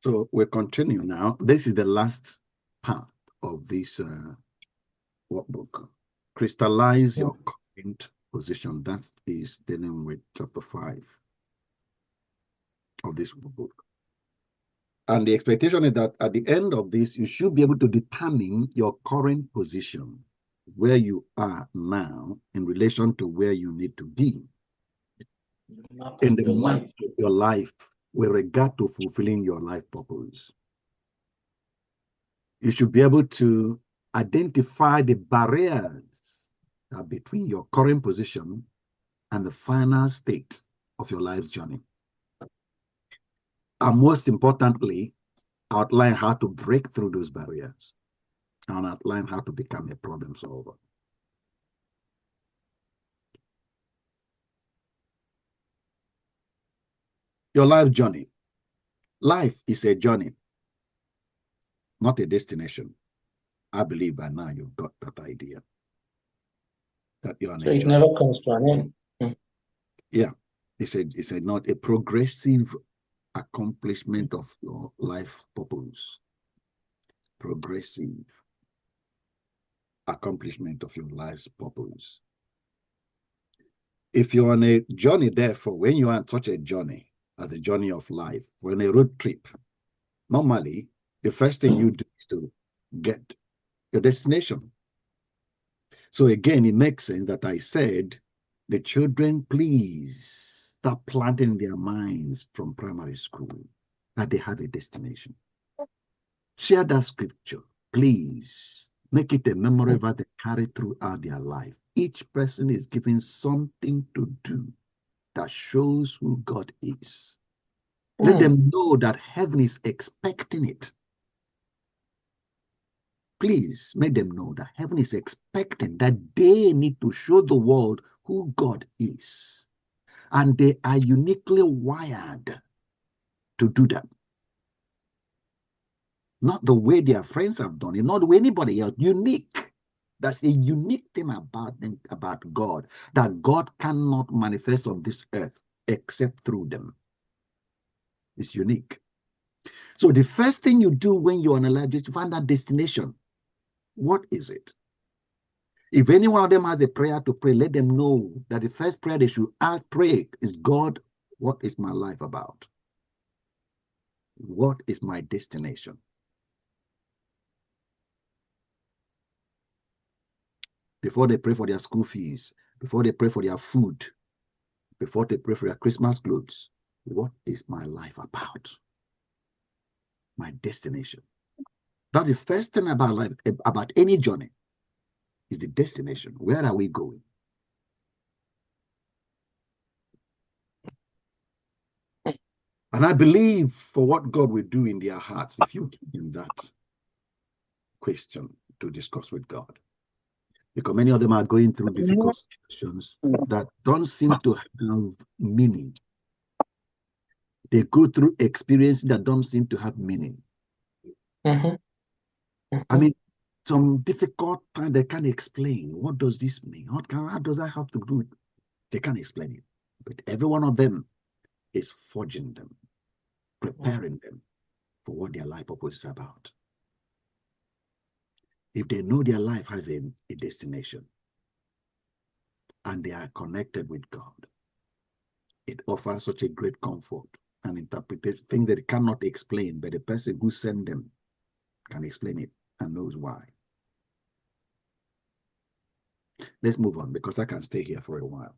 So we'll continue now. This is the last part of this workbook. Crystallize your current position. That is dealing with chapter 5 of this book. And the expectation is that at the end of this, you should be able to determine your current position, where you are now in relation to where you need to be in the map of your life with regard to fulfilling your life purpose. You should be able to identify the barriers between your current position and the final state of your life's journey. And most importantly, outline how to break through those barriers and outline how to become a problem solver. Your life journey. Life is a journey, not a destination. I believe by now you've got that idea. That you're on so a it journey. never comes to an end. Yeah, it's not a progressive accomplishment of your life purpose. Progressive accomplishment of your life's purpose. If you're on a journey, therefore, when you are on such a journey, as a journey of life, or on a road trip, normally the first thing you do is to get your destination. So again, it makes sense that I said, the children, please start planting in their minds from primary school that they have a destination. Share that scripture, please. Make it a memory that they carry throughout their life. Each person is given something to do that shows who God is. Let them know that heaven is expecting it. Please make them know that heaven is expecting that they need to show the world who God is. And they are uniquely wired to do that. Not the way their friends have done it, not the way anybody else. Unique. That's a unique thing about them, about God, that God cannot manifest on this earth except through them. It's unique. So the first thing you do when you're on a life is to find that destination. What is it? If any one of them has a prayer to pray, let them know that the first prayer they should pray is, God, what is my life about? What is my destination? Before they pray for their school fees, before they pray for their food, before they pray for their Christmas clothes, what is my life about? My destination. That's the first thing about life, about any journey, is the destination. Where are we going? And I believe for what God will do in their hearts, if you give them that question to discuss with God. Because many of them are going through difficult situations that don't seem to have meaning. They go through experiences that don't seem to have meaning. I mean, some difficult time they can't explain. What does this mean? How does that have to do? They can't explain it. But every one of them is forging them, preparing them for what their life purpose is about. If they know their life has a destination and they are connected with God, it offers such a great comfort and interpretation, things that they cannot explain, but the person who sent them can explain it and knows why. Let's move on, because I can stay here for a while.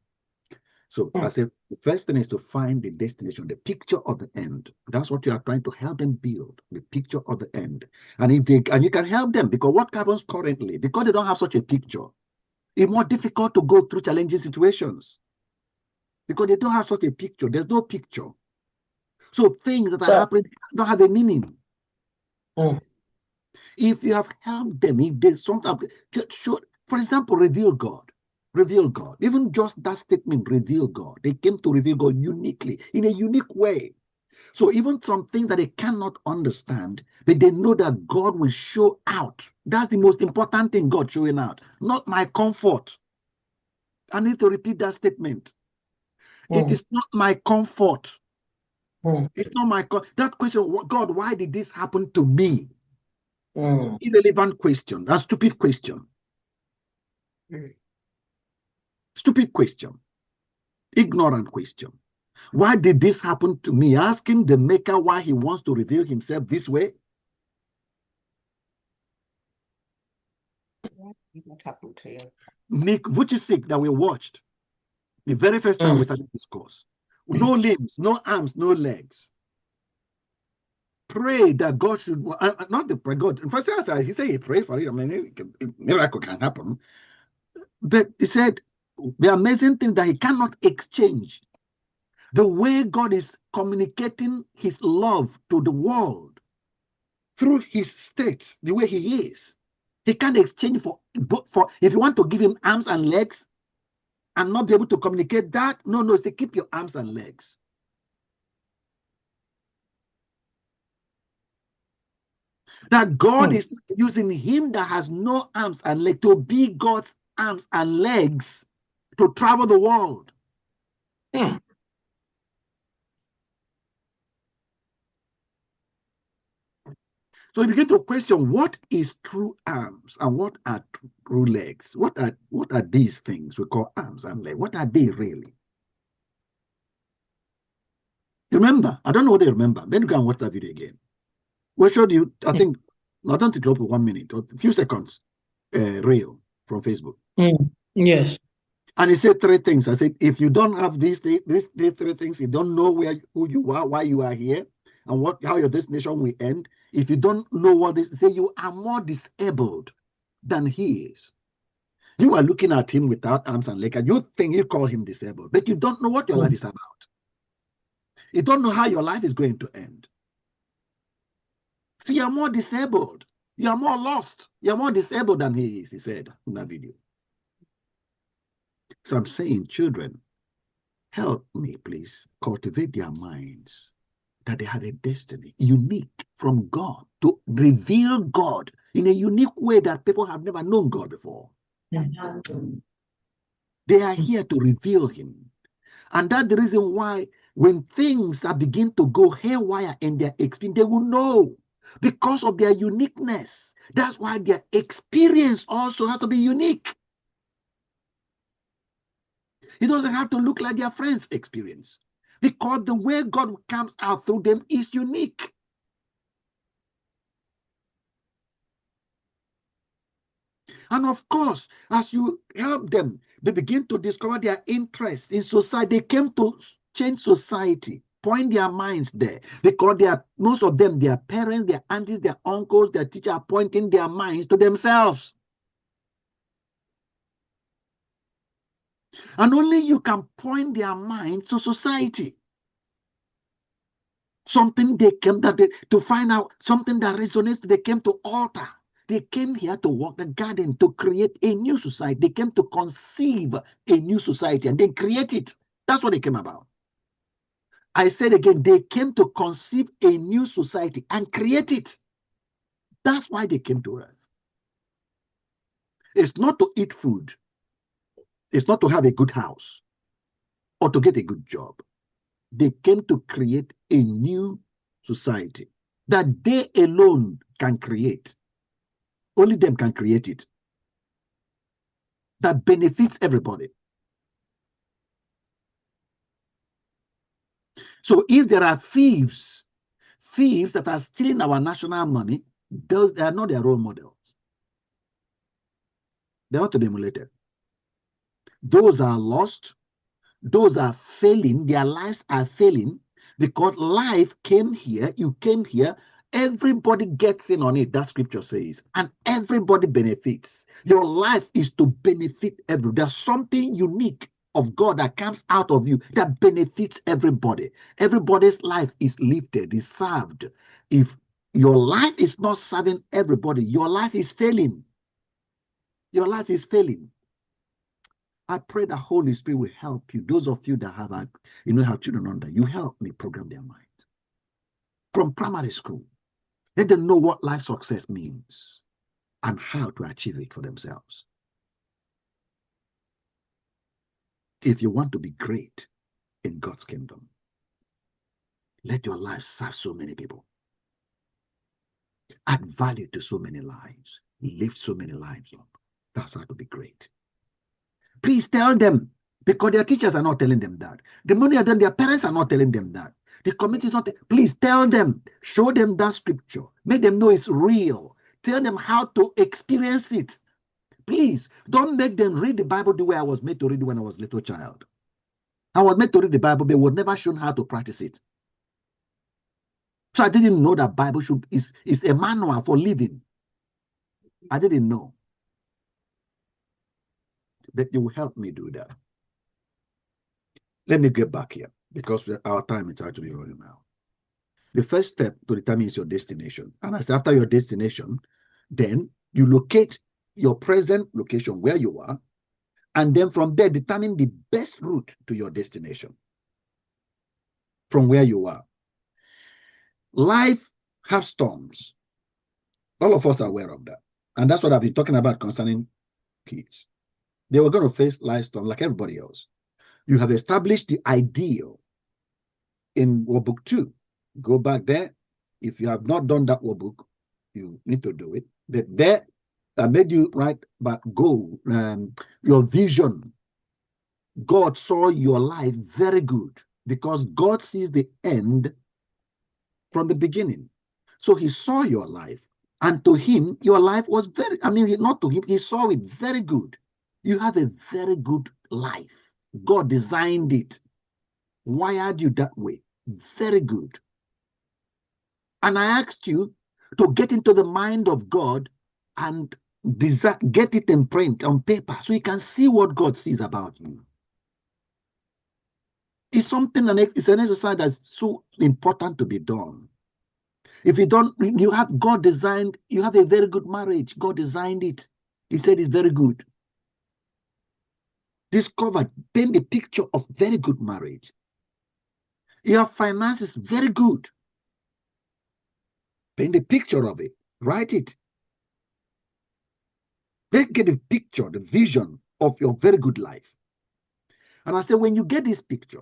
So I said, the first thing is to find the destination, the picture of the end. That's what you are trying to help them build, the picture of the end. And you can help them, because what happens currently, because they don't have such a picture, it's more difficult to go through challenging situations. Because they don't have such a picture. There's no picture. So things that are happening don't have a meaning. If you have helped them, if there's something, for example, reveal God. Reveal God. Even just that statement, reveal God. They came to reveal God uniquely, in a unique way. So even some things that they cannot understand, but they know that God will show out. That's the most important thing, God showing out. Not my comfort. I need to repeat that statement. It is not my comfort. It's not my God. That question, God, why did this happen to me? Mm. Irrelevant question. A stupid question. Stupid question. Ignorant question. Why did this happen to me? Asking the maker why he wants to reveal himself this way. What happened to you? Nick Vujicic that we watched the very first time we started this course. No limbs, no arms, no legs. Pray that God should, not the pray God. In first, he said he prayed for it. I mean, miracle can happen. But he said the amazing thing that he cannot exchange the way God is communicating his love to the world through his state, the way he is. He can't exchange for if you want to give him arms and legs and not be able to communicate that. No, say keep your arms and legs. That God is using him that has no arms and legs to be God's arms and legs to travel the world. So you begin to question what is true arms and what are true legs? What are these things we call arms and legs? What are they really? Remember, I don't know what they remember. Then you can watch that video again. We showed you, I think, not don't take up 1 minute or a few seconds, reel from Facebook. Yes. And he said 3 things. I said, if you don't have these 3 things, you don't know who you are, why you are here, and how your destination will end. If you don't know what this, say you are more disabled than he is. You are looking at him without arms and legs, and you think you call him disabled, but you don't know what your life is about. You don't know how your life is going to end. So you are more disabled. You are more lost. You are more disabled than he is, he said in that video. So I'm saying, children, help me, please, cultivate their minds that they have a destiny unique from God to reveal God in a unique way that people have never known God before. They are here to reveal him. And that's the reason why when things are begin to go haywire in their experience, they will know because of their uniqueness. That's why their experience also has to be unique. It doesn't have to look like their friends' experience because the way God comes out through them is unique. And of course, as you help them, they begin to discover their interests in society. They came to change society, point their minds there, because most of them, their parents, their aunties, their uncles, their teachers are pointing their minds to themselves. And only you can point their minds to society. Something they came to find out, something that resonates, they came to alter. They came here to walk the garden to create a new society. They came to conceive a new society and then create it. That's what they came about. I said again, they came to conceive a new society and create it. That's why they came to Earth. It's not to eat food. It's not to have a good house or to get a good job. They came to create a new society that they alone can create. Only them can create it. That benefits everybody. So if there are thieves that are stealing our national money, they are not their role models. They're not to be emulated. Those are lost. Those are failing. Their lives are failing because life came here. You came here. Everybody gets in on it, that scripture says, and everybody benefits. Your life is to benefit everyone. There's something unique of God that comes out of you that benefits everybody. Everybody's life is lifted, is served. If your life is not serving everybody, your life is failing. Your life is failing. I pray that Holy Spirit will help you. Those of you that have children under, you help me program their mind. From primary school, let them know what life success means and how to achieve it for themselves. If you want to be great in God's kingdom, Let your life serve so many people. Add value to so many lives. Lift so many lives up. That's how to be great. Please tell them, because their teachers are not telling them that. The money are done, their parents are not telling them that. The community is not. Please tell them, show them that scripture. Make them know it's real. Tell them how to experience it. Please don't make them read the Bible the way I was made to read when I was a little child. I was made to read the Bible, but was never shown how to practice it. So I didn't know that Bible is a manual for living. I didn't know. But you will help me do that. Let me get back here, because our time is actually running now. The first step to determine is your destination. And as after your destination, then you locate your present location where you are, and then from there determine the best route to your destination from where you are. Life has storms. All of us are aware of that. And that's what I've been talking about concerning kids. They were going to face life storms like everybody else. You have established the ideal in workbook 2. Go back there. If you have not done that workbook, you need to do it. But there, I made you write about goal, your vision. God saw your life very good, because God sees the end from the beginning. So he saw your life, and to him, your life was not to him, he saw it very good. You have a very good life. God designed it, wired you that way. Very good. And I asked you to get into the mind of God and get it in print on paper so you can see what God sees about you. It's something, it's an exercise that's so important to be done. If you don't, you have God designed, you have a very good marriage. God designed it. He said it's very good. Discover, paint a picture of very good marriage. Your finances, very good. Paint a picture of it. Write it. Then get a picture, the vision of your very good life. And I say, when you get this picture,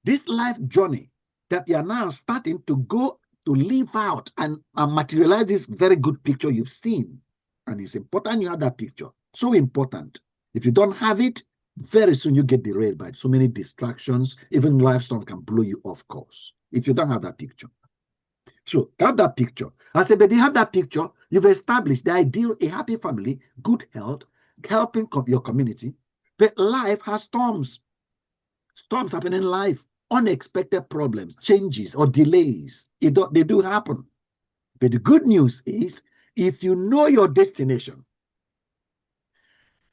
this life journey that you are now starting to go to live out and materialize this very good picture you've seen. And it's important you have that picture. So important. If you don't have it, very soon you get derailed by so many distractions. Even life storm can blow you off course if you don't have that picture. So have that picture. I said, but you have that picture, you've established the ideal, a happy family, good health, helping your community. But life has storms. Storms happen in life. Unexpected problems, changes, or delays. They do happen. But the good news is, if you know your destination,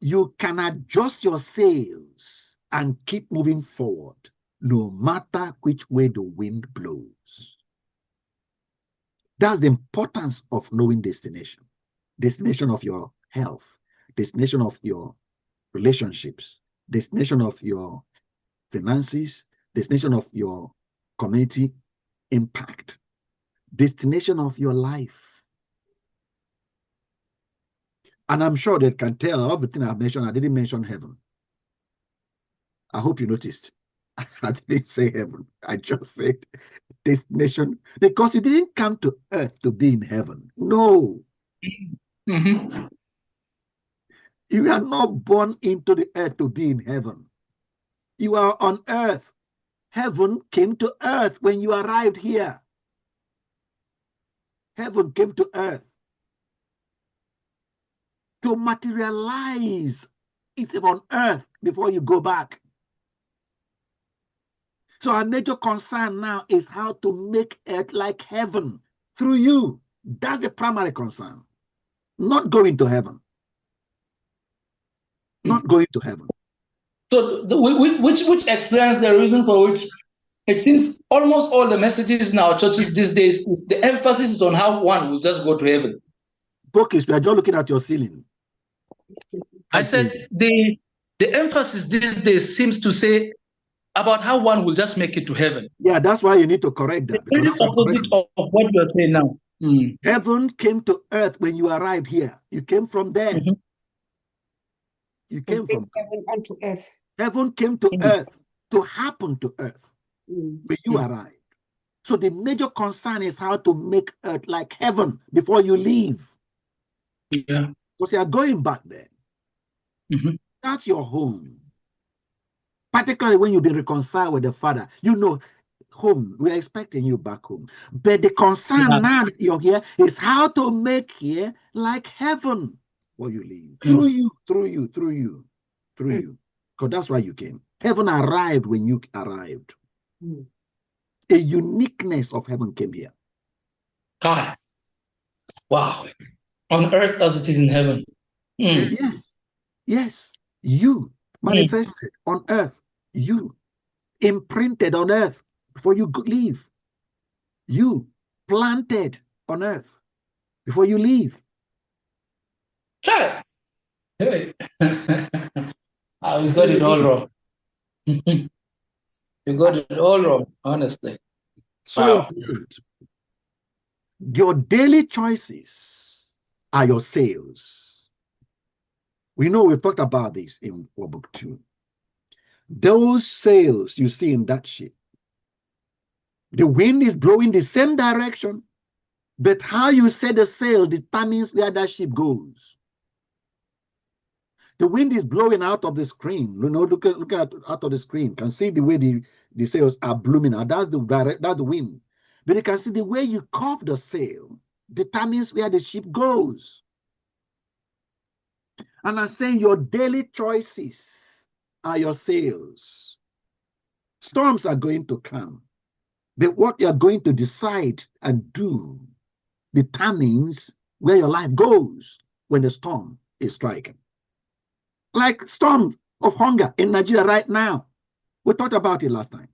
you can adjust your sails and keep moving forward, no matter which way the wind blows. That's the importance of knowing destination. Destination of your health, destination of your relationships, destination of your finances, destination of your community impact, destination of your life. And I'm sure they can tell everything I've mentioned. I didn't mention heaven. I hope you noticed. I didn't say heaven. I just said destination, because you didn't come to earth to be in heaven. No. Mm-hmm. You are not born into the earth to be in heaven. You are on earth. Heaven came to earth when you arrived here. Heaven came to earth to materialize it on earth before you go back. So our major concern now is how to make earth like heaven through you. That's the primary concern. Not going to heaven. Not going to heaven. So which explains the reason for which it seems almost all the messages in our churches these days, the emphasis is on how one will just go to heaven. Bokis, we are just looking at your ceiling. I said the emphasis these days seems to say about how one will just make it to heaven. Yeah, that's why you need to correct that. The opposite of what you are saying now. Mm. Heaven came to earth when you arrived here. You came from there. Mm-hmm. You came from heaven onto earth. Heaven came to earth to happen to earth when you arrived. So the major concern is how to make earth like heaven before you leave. Yeah. Because you are going back there. That's your home. Particularly when you be reconciled with the Father. You know, home, we are expecting you back home. But the concern now that you're here is how to make here like heaven before you leave. Through you. Because that's why you came. Heaven arrived when you arrived. A uniqueness of heaven came here. God. Wow. On earth as it is in heaven. Yes. You manifested on earth. You imprinted on earth before you leave. You planted on earth before you leave. Okay. Hey. We got it all wrong. You got it all wrong, honestly. So important. Your daily choices are your sales. We know we've talked about this in book 2. Those sails you see in that ship, the wind is blowing the same direction, but how you set the sail determines where that ship goes. The wind is blowing out of the screen. You know, look at out of the screen. Can see the way the sails are blooming out. That's the wind. But you can see the way you curve the sail determines where the ship goes. And I'm saying your daily choices are your sails. Storms are going to come. But what you're going to decide and do determines where your life goes when the storm is striking. Like storm of hunger in Nigeria right now. We talked about it last time.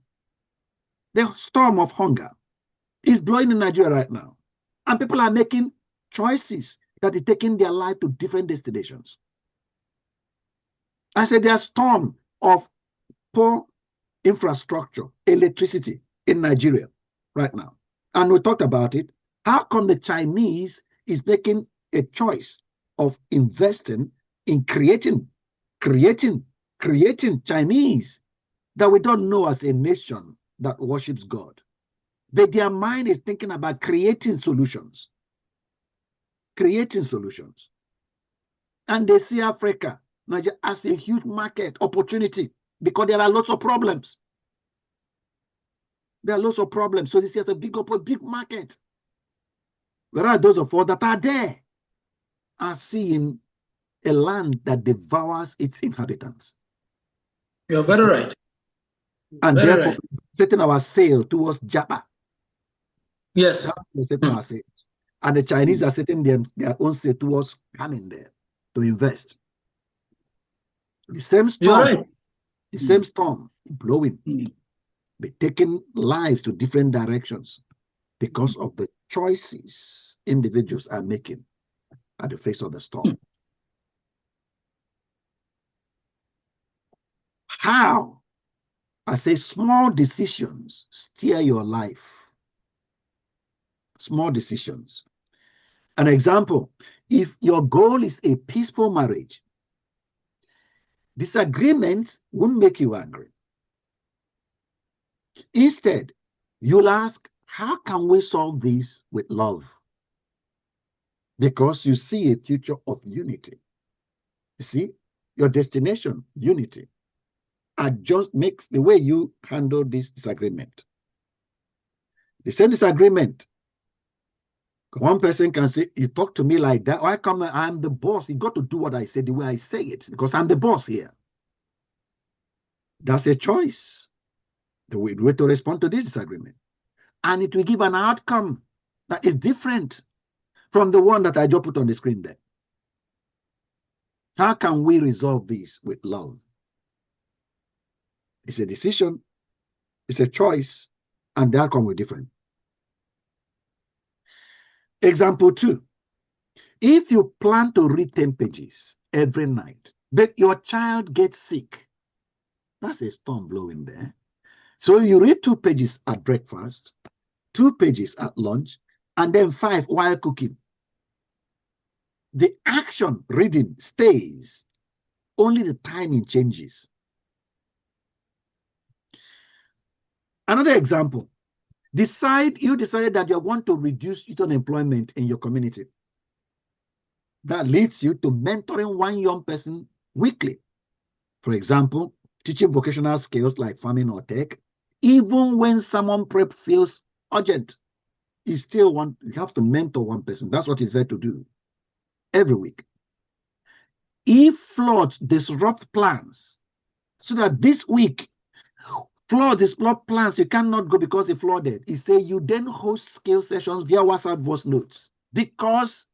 The storm of hunger is blowing in Nigeria right now. And people are making choices that are taking their life to different destinations. I said there's a storm of poor infrastructure, electricity in Nigeria right now. And we talked about it. How come the Chinese is making a choice of investing in creating Chinese that we don't know as a nation that worships God? But their mind is thinking about creating solutions. And they see Africa, Nigeria, as a huge market opportunity because there are lots of problems. So this is a big market. Whereas those of us that are there are seeing a land that devours its inhabitants. You're very right. And therefore, setting our sail towards Japa. Yes. Setting our sail. And the Chinese are setting their own sail towards coming there to invest. The same storm, blowing, but taking lives to different directions because of the choices individuals are making at the face of the storm. How? I say small decisions steer your life. Small decisions. An example, if your goal is a peaceful marriage, disagreements won't make you angry. Instead, you'll ask, how can we solve this with love? Because you see a future of unity. You see, your destination, unity, just makes the way you handle this disagreement. The same disagreement, one person can say, you talk to me like that, why come I'm the boss? You got to do what I say the way I say it, because I'm the boss here. That's a choice, the way to respond to this disagreement. And it will give an outcome that is different from the one that I just put on the screen there. How can we resolve this with love? It's a decision, it's a choice, and the outcome will be different. Example 2. If you plan to read 10 pages every night, but your child gets sick, that's a storm blowing there. So you read 2 pages at breakfast, 2 pages at lunch, and then 5 while cooking. The action reading stays, only the timing changes. Another example, You decided that you want to reduce youth unemployment in your community. That leads you to mentoring one young person weekly. For example, teaching vocational skills like farming or tech. Even when someone prep feels urgent, you have to mentor one person. That's what you said to do every week. If floods disrupt plans, so that this week, disrupt plans, you cannot go because they flooded. You say you then host skill sessions via WhatsApp voice notes because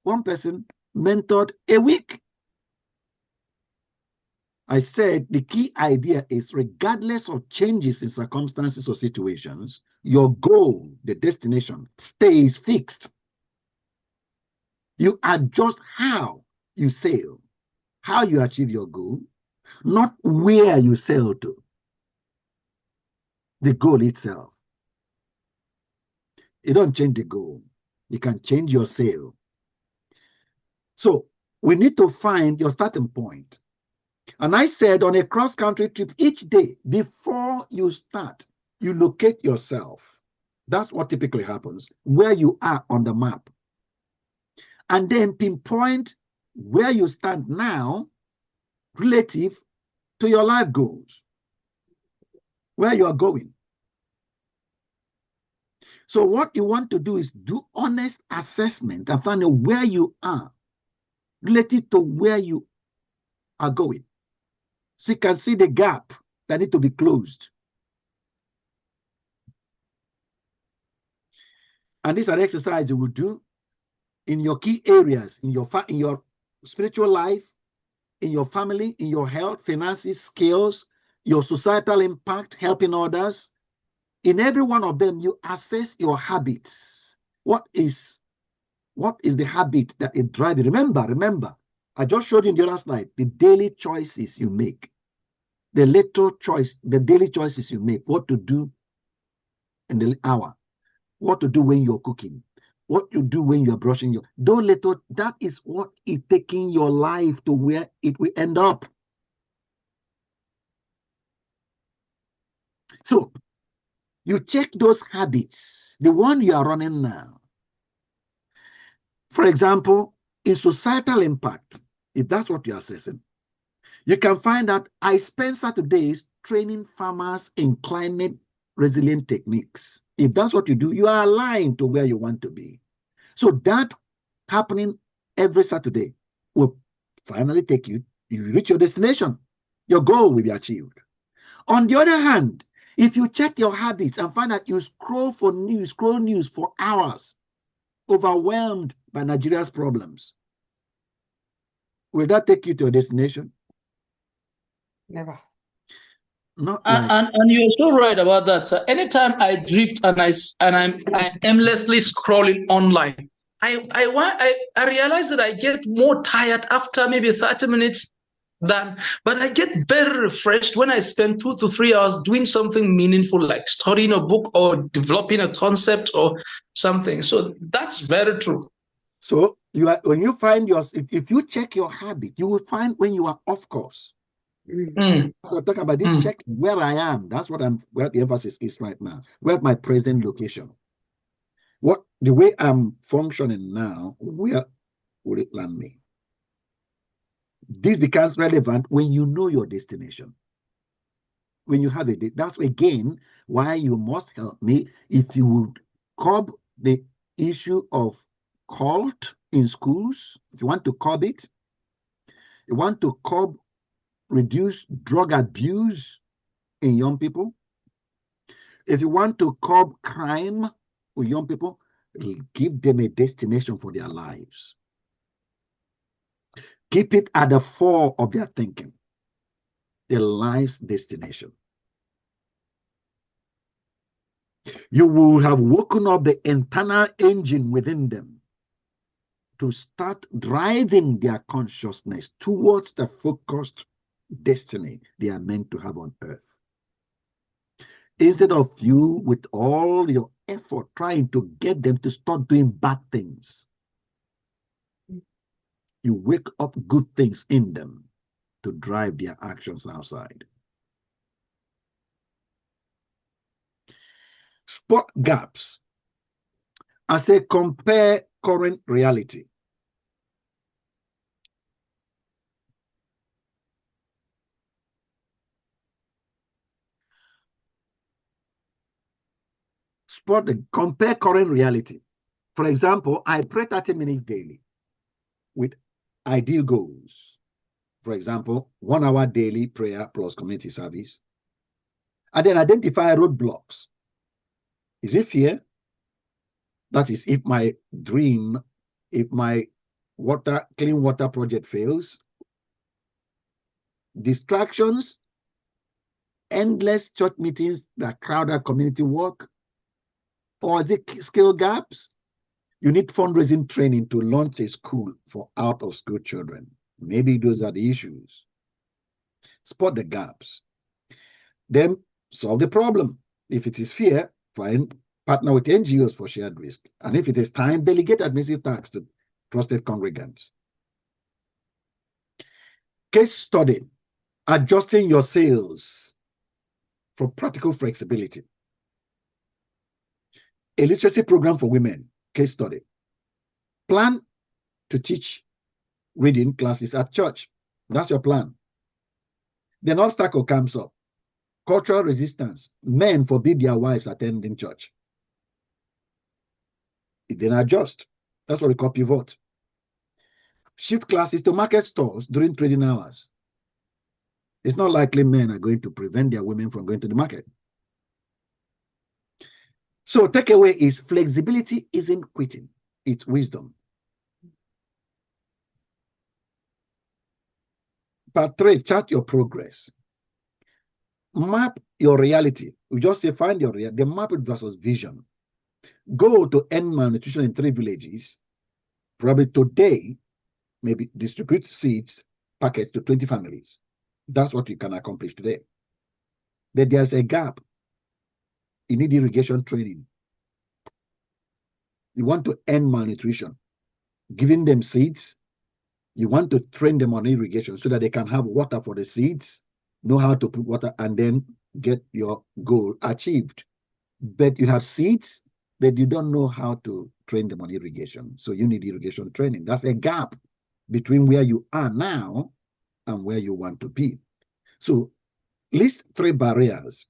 one person mentored a week. I said the key idea is regardless of changes in circumstances or situations, your goal, the destination, stays fixed. You adjust how you sail, how you achieve your goal, not where you sail to. The goal itself. You don't change the goal. You can change your sail. So we need to find your starting point. And I said on a cross-country trip, each day before you start, you locate yourself. That's what typically happens, where you are on the map. And then pinpoint where you stand now relative to your life goals, where you are going. So what you want to do is do honest assessment and find out where you are relative to where you are going. So you can see the gap that needs to be closed. And this is an exercise you will do in your key areas, in your spiritual life, in your family, in your health, finances, skills, your societal impact, helping others. In every one of them, you assess your habits. What is the habit that is driving? Remember, I just showed you in the other slide, the daily choices you make. The daily choices you make, what to do in the hour, what to do when you're cooking, what you do when you're brushing your, that is what is taking your life to where it will end up. So you check those habits, the one you are running now. For example, in societal impact, if that's what you're assessing, you can find that I spend Saturdays training farmers in climate resilient techniques. If that's what you do, you are aligned to where you want to be. So that happening every Saturday will finally take you reach your destination. Your goal will be achieved. On the other hand, if you check your habits and find that you scroll news for hours, overwhelmed by Nigeria's problems, will that take you to your destination? Never. Not like, And you're so right about that, sir. Anytime I drift and I'm aimlessly scrolling online, I realize that I get more tired after maybe 30 minutes but I get very refreshed when I spend 2 to 3 hours doing something meaningful, like studying a book or developing a concept or something. So that's very true. so when you find if you check your habit, you will find when you are off course. Mm. So talk about this, check where I am. That's where the emphasis is right now. Where my present location. The way I'm functioning now, where will it land me? This becomes relevant when you know your destination. When you have that's again why you must help me if you would curb the issue of cult in schools. If you want to curb it, you want to reduce drug abuse in young people. If you want to curb crime with young people, give them a destination for their lives. Keep it at the fore of their thinking, their life's destination. You will have woken up the internal engine within them to start driving their consciousness towards the focused destiny they are meant to have on earth. Instead of you, with all your effort, trying to get them to start doing bad things, you wake up good things in them to drive their actions outside. Spot gaps. I say compare current reality. Compare current reality. For example, I pray 30 minutes daily with ideal goals. For example, 1 hour daily prayer plus community service. And then identify roadblocks. Is it fear? That is, if my dream, if my clean water project fails. Distractions, endless church meetings that crowd out community work, or the skill gaps. You need fundraising training to launch a school for out-of-school children. Maybe those are the issues. Spot the gaps. Then solve the problem. If it is fear, find partner with NGOs for shared risk. And if it is time, delegate administrative tasks to trusted congregants. Case study. Adjusting your sales for practical flexibility. A literacy program for women. Case study. Plan to teach reading classes at church. That's your plan. Then obstacle comes up. Cultural resistance. Men forbid their wives attending church. It then adjust. That's what we call pivot. Shift classes to market stores during trading hours. It's not likely men are going to prevent their women from going to the market. So takeaway is flexibility isn't quitting, it's wisdom. Part 3, chart your progress. Map your reality. We just say find your reality, map it versus vision. Go to end malnutrition in 3 villages. Probably today, maybe distribute seeds packets to 20 families. That's what you can accomplish today. But there's a gap. You need irrigation training. You want to end malnutrition. Giving them seeds, you want to train them on irrigation so that they can have water for the seeds, know how to put water, and then get your goal achieved. But you have seeds, but you don't know how to train them on irrigation. So you need irrigation training. That's a gap between where you are now and where you want to be. So list 3 barriers.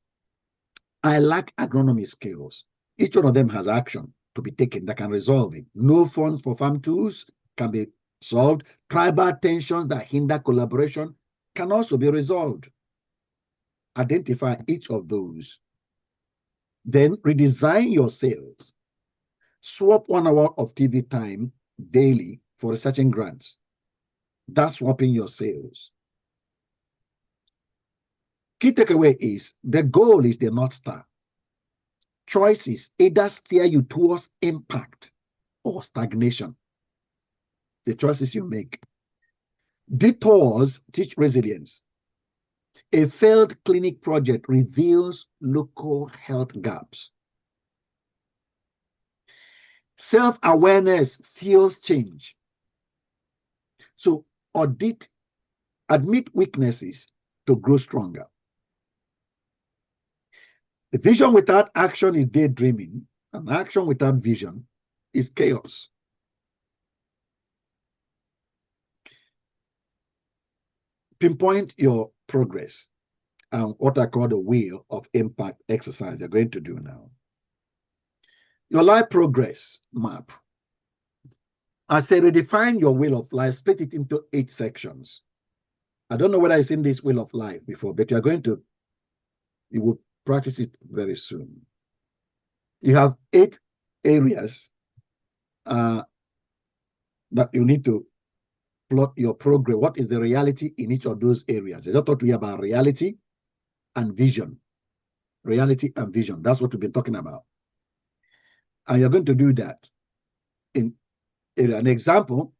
I lack agronomy skills. Each one of them has action to be taken that can resolve it. No funds for farm tools can be solved. Tribal tensions that hinder collaboration can also be resolved. Identify each of those. Then redesign your sales. Swap 1 hour of TV time daily for researching grants. That's swapping your sales. Key takeaway is the goal is the North Star. Choices either steer you towards impact or stagnation. The choices you make. Detours teach resilience. A failed clinic project reveals local health gaps. Self-awareness fuels change. So admit weaknesses to grow stronger. The vision without action is daydreaming, and action without vision is chaos. Pinpoint your progress and what I call the wheel of impact exercise you're going to do now. Your life progress map. I say redefine your wheel of life, split it into 8 sections. I don't know whether I've seen this wheel of life before, but you will practice it very soon. You have 8 areas that you need to plot your progress. What is the reality in each of those areas? I just talked to you about reality and vision. Reality and vision. That's what we've been talking about. And you're going to do that in an example.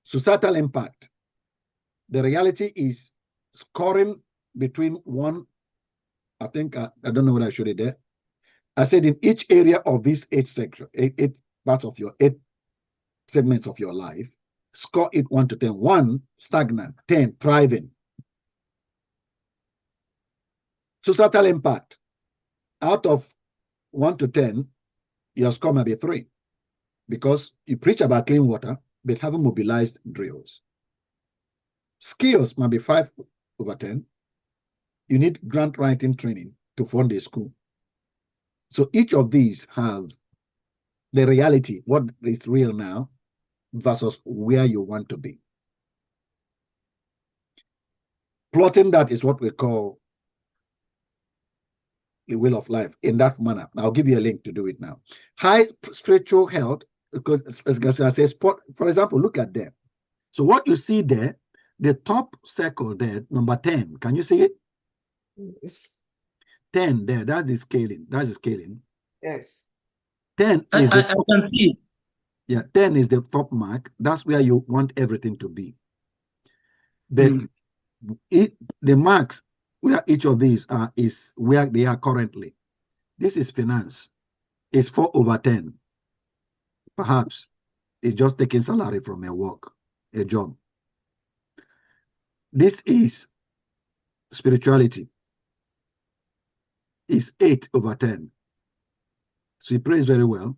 Societal impact. The reality is scoring between 1. I think I don't know what I showed it there. I said in each area of these 8 sections, 8 parts of your 8 segments of your life, score it 1 to 10. 1, stagnant. 10, thriving. Societal impact. Out of 1 to 10, your score might be 3 because you preach about clean water, but haven't mobilized drills. Skills might be 5 over 10. You need grant writing training to fund a school. So each of these have the reality, what is real now versus where you want to be. Plotting that is what we call the wheel of life in that manner. I'll give you a link to do it now. High spiritual health, because as I say, for example, look at there. So what you see there, the top circle there, number 10, can you see it? Yes. 10 there, that's the scaling. That's the scaling. Yes. 10 I is the can see. Yeah, 10 is the top mark. That's where you want everything to be. But the marks where each of these are is where they are currently. This is finance. It's 4 over 10. Perhaps it's just taking salary from a work, a job. This is spirituality. It's 8 over 10. So he prays very well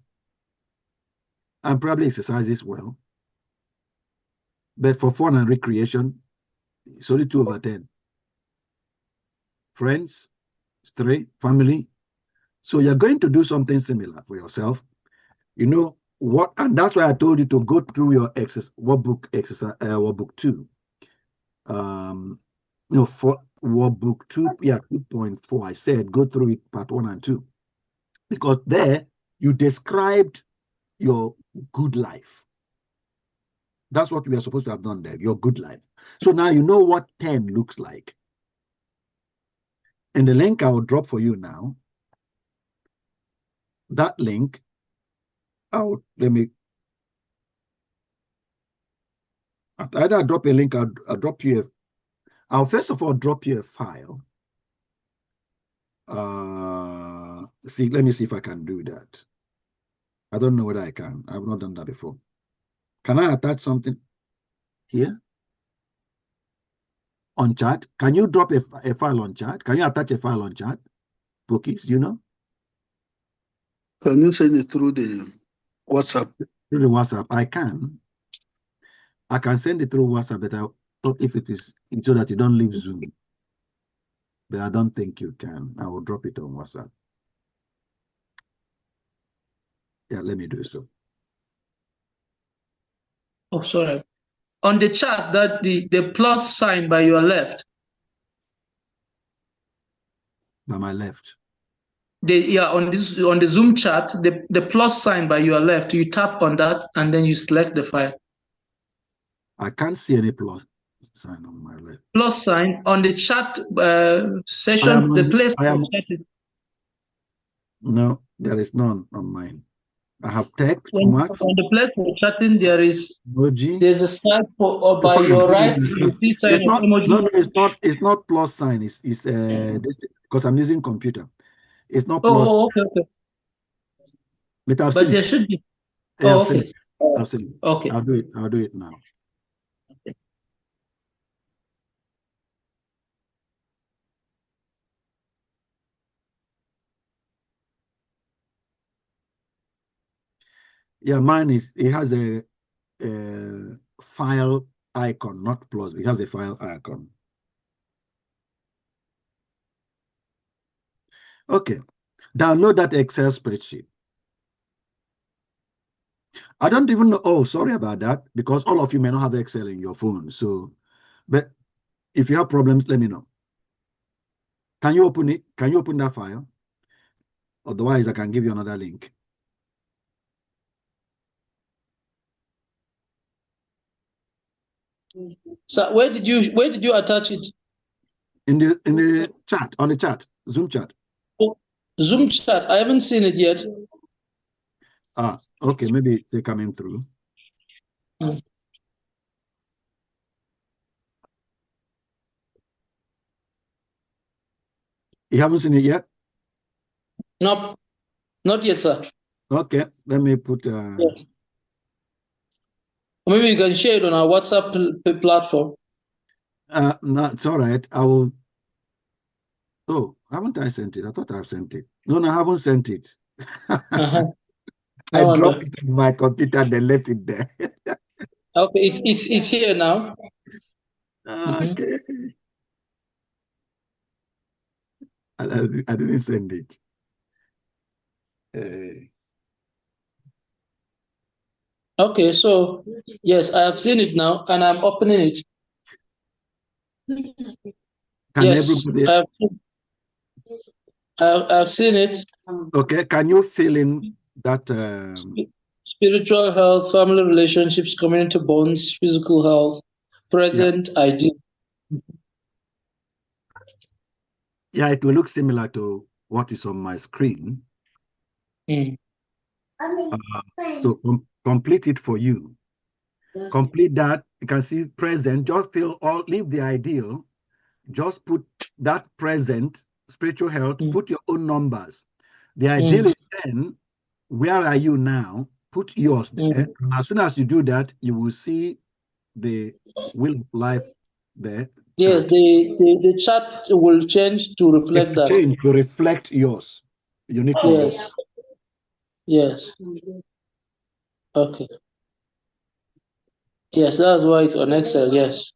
and probably exercises well. But for fun and recreation, it's only 2 over 10. Friends, 3, family. So you're going to do something similar for yourself. You know what, and that's why I told you to go through your workbook exercise, workbook 2. For workbook 2, 2.4, I said go through it part 1 and 2. Because there you described your good life. That's what we are supposed to have done there, your good life. So now you know what 10 looks like. And the link I will drop for you now, that link, either drop a link, I'll drop you I'll first of all drop you a file. Let me see if I can do that. I don't know whether I can. I've not done that before. Can I attach something here? On chat? Can you drop a file on chat? Can you attach a file on chat? Bookies, you know? Can you send it through the WhatsApp? Through the WhatsApp, I can. I can send it through WhatsApp, but I thought if it is so that you don't leave Zoom. But I don't think you can. I will drop it on WhatsApp. Yeah, let me do so. Oh, sorry. On the chart, that the plus sign by your left. By my left. On the Zoom chat, the plus sign by your left, you tap on that and then you select the file. I can't see any plus sign on my left. Plus sign on the chat session, the place. No, there is none on mine. I have text marks. On the place for chatting, there's a side by your right. It's not. No, it's not plus sign. It's because I'm using computer. It's not plus. Oh, okay. But there should be. Yeah, okay. I've seen it. Okay. I'll do it now. Okay. Yeah, mine it has a file icon, not plus. It has a file icon. Okay. Download that Excel spreadsheet. I don't even know. Oh, sorry about that, because all of you may not have Excel in your phone. So, but if you have problems, let me know. Can you open it? Can you open that file? Otherwise, I can give you another link. So where did you attach it? In the chat, on the chat, Zoom chat. Oh, Zoom chat. I haven't seen it yet. Ah, okay, maybe it's coming through. You haven't seen it yet? Nope, not yet, sir. Okay, let me put. Yeah. Maybe you can share it on our WhatsApp platform. No, it's all right. I will. Oh, haven't I sent it? I thought I've sent it. No, I haven't sent it. Uh-huh. I No wonder. dropped it in my computer and then left it there. Okay, it's here now. Okay. I didn't send it. Okay, so yes, I have seen it now, and I'm opening it. Can Yes, everybody? I've seen it. Okay, can you fill in that? Spiritual health, family relationships, community bonds, physical health, present, ideal. Yeah, it will look similar to what is on my screen. So complete it for you. Complete that. You can see present. Just fill all. Leave the ideal. Just put that present, spiritual health. Put your own numbers. The ideal is 10. Where are you now? Put yours there. As soon as you do that, you will see the wheel of life there. Yes, the chart will change to reflect that. Change to reflect yours. Unique. Yes. Yes. Okay. Yes, that's why it's on Excel. Yes.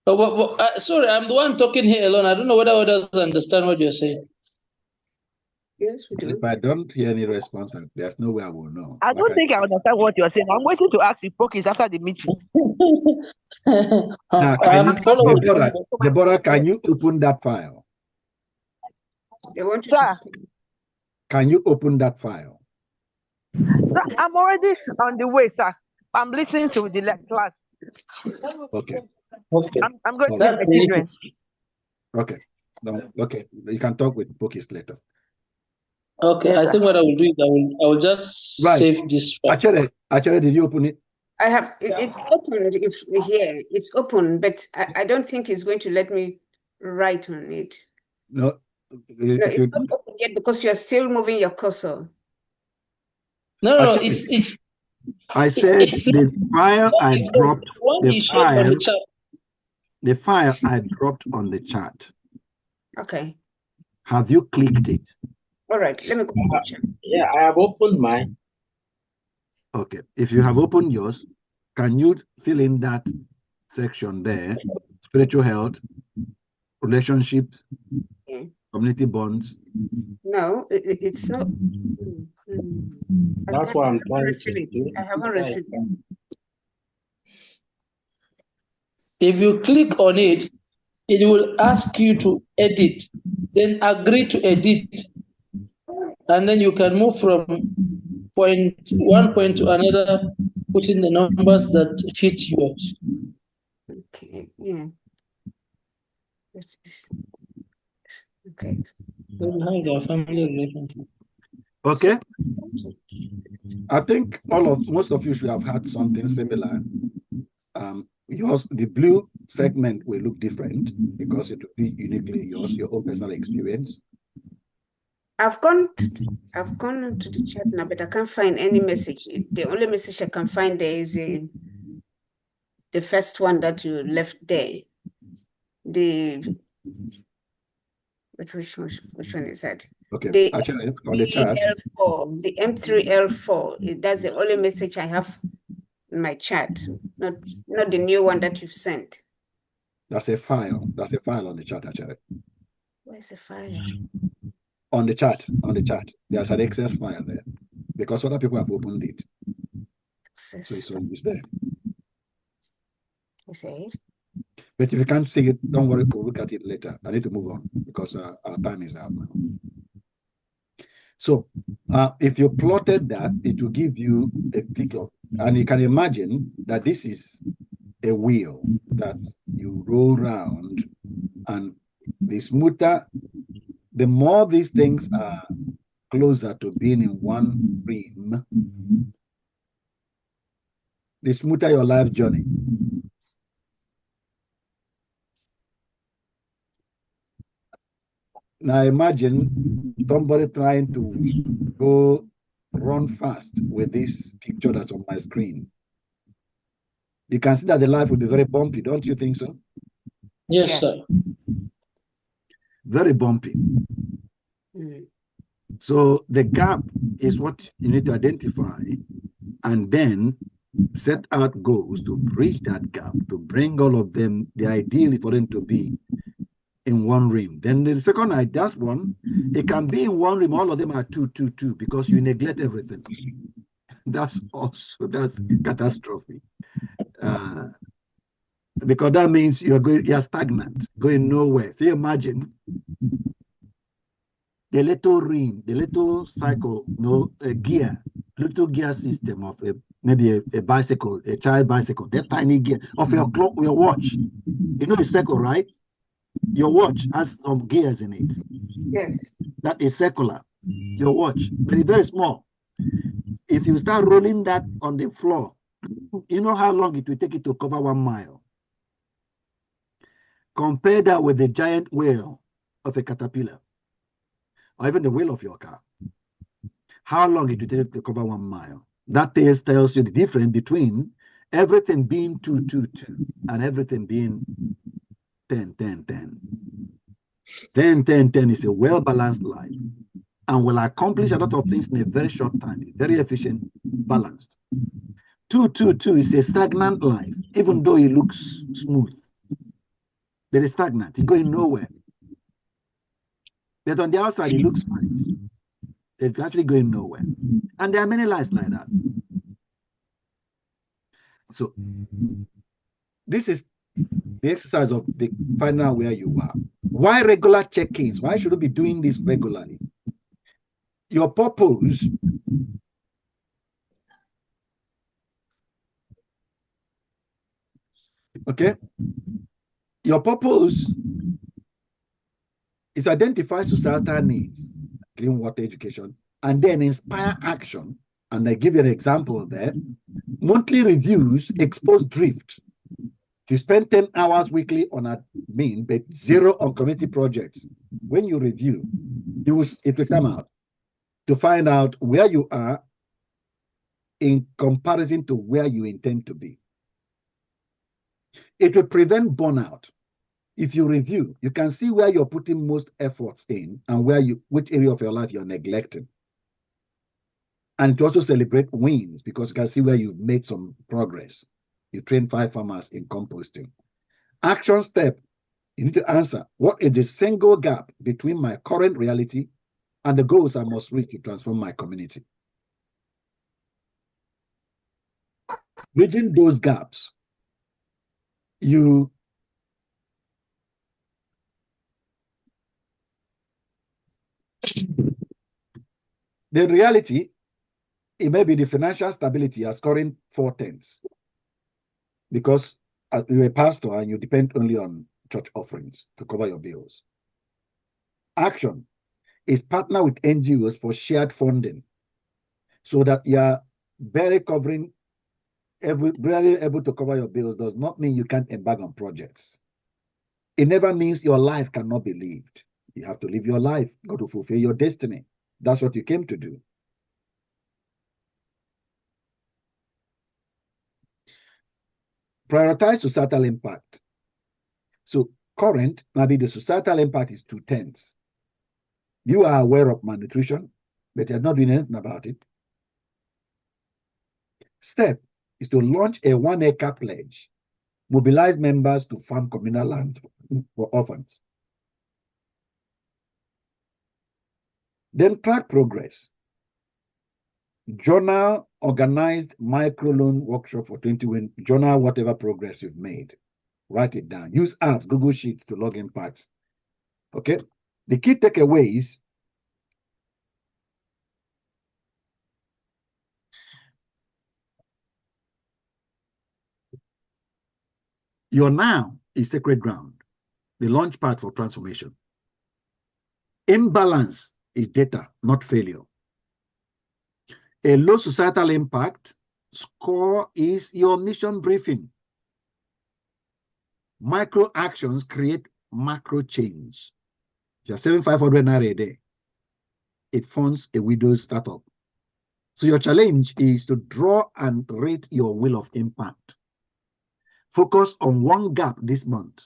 But, sorry, I'm the one talking here alone. I don't know whether others understand what you're saying. Yes, we do. If I don't hear any response, there's no way I will know. I don't think I understand what you're saying. I'm waiting to ask if Pokey is after the meeting. Now, Deborah, can you open that file? Sir, can you open that file? Sir, I'm already on the way, sir. I'm listening to the class. Okay. Okay. I'm going to get the children. Okay. No, okay. You can talk with Pokis later. Okay, I think what I will do is I will just save this file. Actually, did you open it? I have it's opened. If here it's open, but I don't think it's going to let me write on it. No, it's not open yet because you're still moving your cursor. No, it's. I said the file I dropped. The file I dropped on the chat. Okay. Have you clicked it? All right, let me go to the chat. Yeah, I have opened mine. Okay, if you have opened yours, can you fill in that section there? Spiritual health, relationships, community bonds. No, it's not. That's why I'm trying to do. I haven't received it. If you click on it, it will ask you to edit, then agree to edit. And then you can move from one point to another, putting the numbers that fit yours. Okay, yeah. Okay. Okay. I think most of you should have had something similar. Yours, the blue segment will look different because it will be uniquely yours, your own personal experience. I've gone to the chat now, but I can't find any message. The only message I can find there is the first one that you left there. Which one is that? Okay, actually, on the chat. L4, the M3L4. That's the only message I have in my chat, not the new one that you've sent. That's a file. That's a file on the chat, actually. Where's the file? On the chat. There's an access file there because other people have opened it. So it's there. You say it? But if you can't see it, don't worry, we'll look at it later. I need to move on because our time is out now. So if you plotted that, it will give you a picture. And you can imagine that this is a wheel that you roll around, and the smoother, the more these things are closer to being in one rim, the smoother your life journey. Now imagine somebody trying to go run fast with this picture that's on my screen. You can see that the life will be very bumpy, don't you think so? Yes, sir. Very bumpy. So the gap is what you need to identify and then set out goals to bridge that gap, to bring all of them, the ideal for them to be in one rim. Then the second, that's one, it can be in one rim, all of them are 2, 2, 2, because you neglect everything. That's catastrophe. Because that means you're stagnant, going nowhere. If you imagine the little rim, the little cycle, a little gear system of maybe a bicycle, a child bicycle, that tiny gear of your clock, your watch. You know the circle, right? Your watch has some gears in it. Yes. That is circular. Your watch, but it's very small. If you start rolling that on the floor, you know how long it will take it to cover 1 mile. Compare that with the giant wheel of a caterpillar, or even the wheel of your car. How long it will take to cover 1 mile. That tells you the difference between everything being 2, 2, 2, and everything being 10, 10, 10. 10, 10, 10 is a well-balanced life and will accomplish a lot of things in a very short time. It's very efficient, balanced. 2, 2, 2 is a stagnant life, even though it looks smooth. But it's stagnant. It's going nowhere. But on the outside, it looks nice. It's actually going nowhere. And there are many lives like that. So this is the exercise of the finding out where you are. Why regular check-ins? Why should we be doing this regularly? Your purpose okay? Your purpose is to identify societal needs, clean water education, and then inspire action. And I give you an example there. Monthly reviews expose drift. You spend 10 hours weekly on admin, but 0 on community projects. When you review, it will come out to find out where you are in comparison to where you intend to be. It will prevent burnout. If you review, you can see where you're putting most efforts in and which area of your life you're neglecting. And to also celebrate wins, because you can see where you've made some progress. You train 5 farmers in composting. Action step, you need to answer, what is the single gap between my current reality and the goals I must reach to transform my community? Bridging those gaps, the reality, it may be the financial stability as scoring 4 tenths because you're a pastor and you depend only on church offerings to cover your bills. Action is partner with NGOs for shared funding so that you're barely able to cover your bills does not mean you can't embark on projects. It never means your life cannot be lived. You have to live your life, go to fulfill your destiny. That's what you came to do. Prioritize societal impact. So current, maybe the societal impact is 2 tenths. You are aware of malnutrition, but you're not doing anything about it. Step is to launch a 1 acre pledge, mobilize members to farm communal lands for orphans. Then track progress. Journal organized microloan workshop for 20 journal whatever progress you've made. Write it down. Use apps, Google Sheets to log impacts. Okay. The key takeaways. Your now is sacred ground, the launch pad for transformation. Imbalance is data, not failure. A low societal impact score is your mission briefing. Micro actions create macro change. If you're saving 500 naira a day, it funds a widow's startup. So your challenge is to draw and rate your wheel of impact. Focus on 1 gap this month.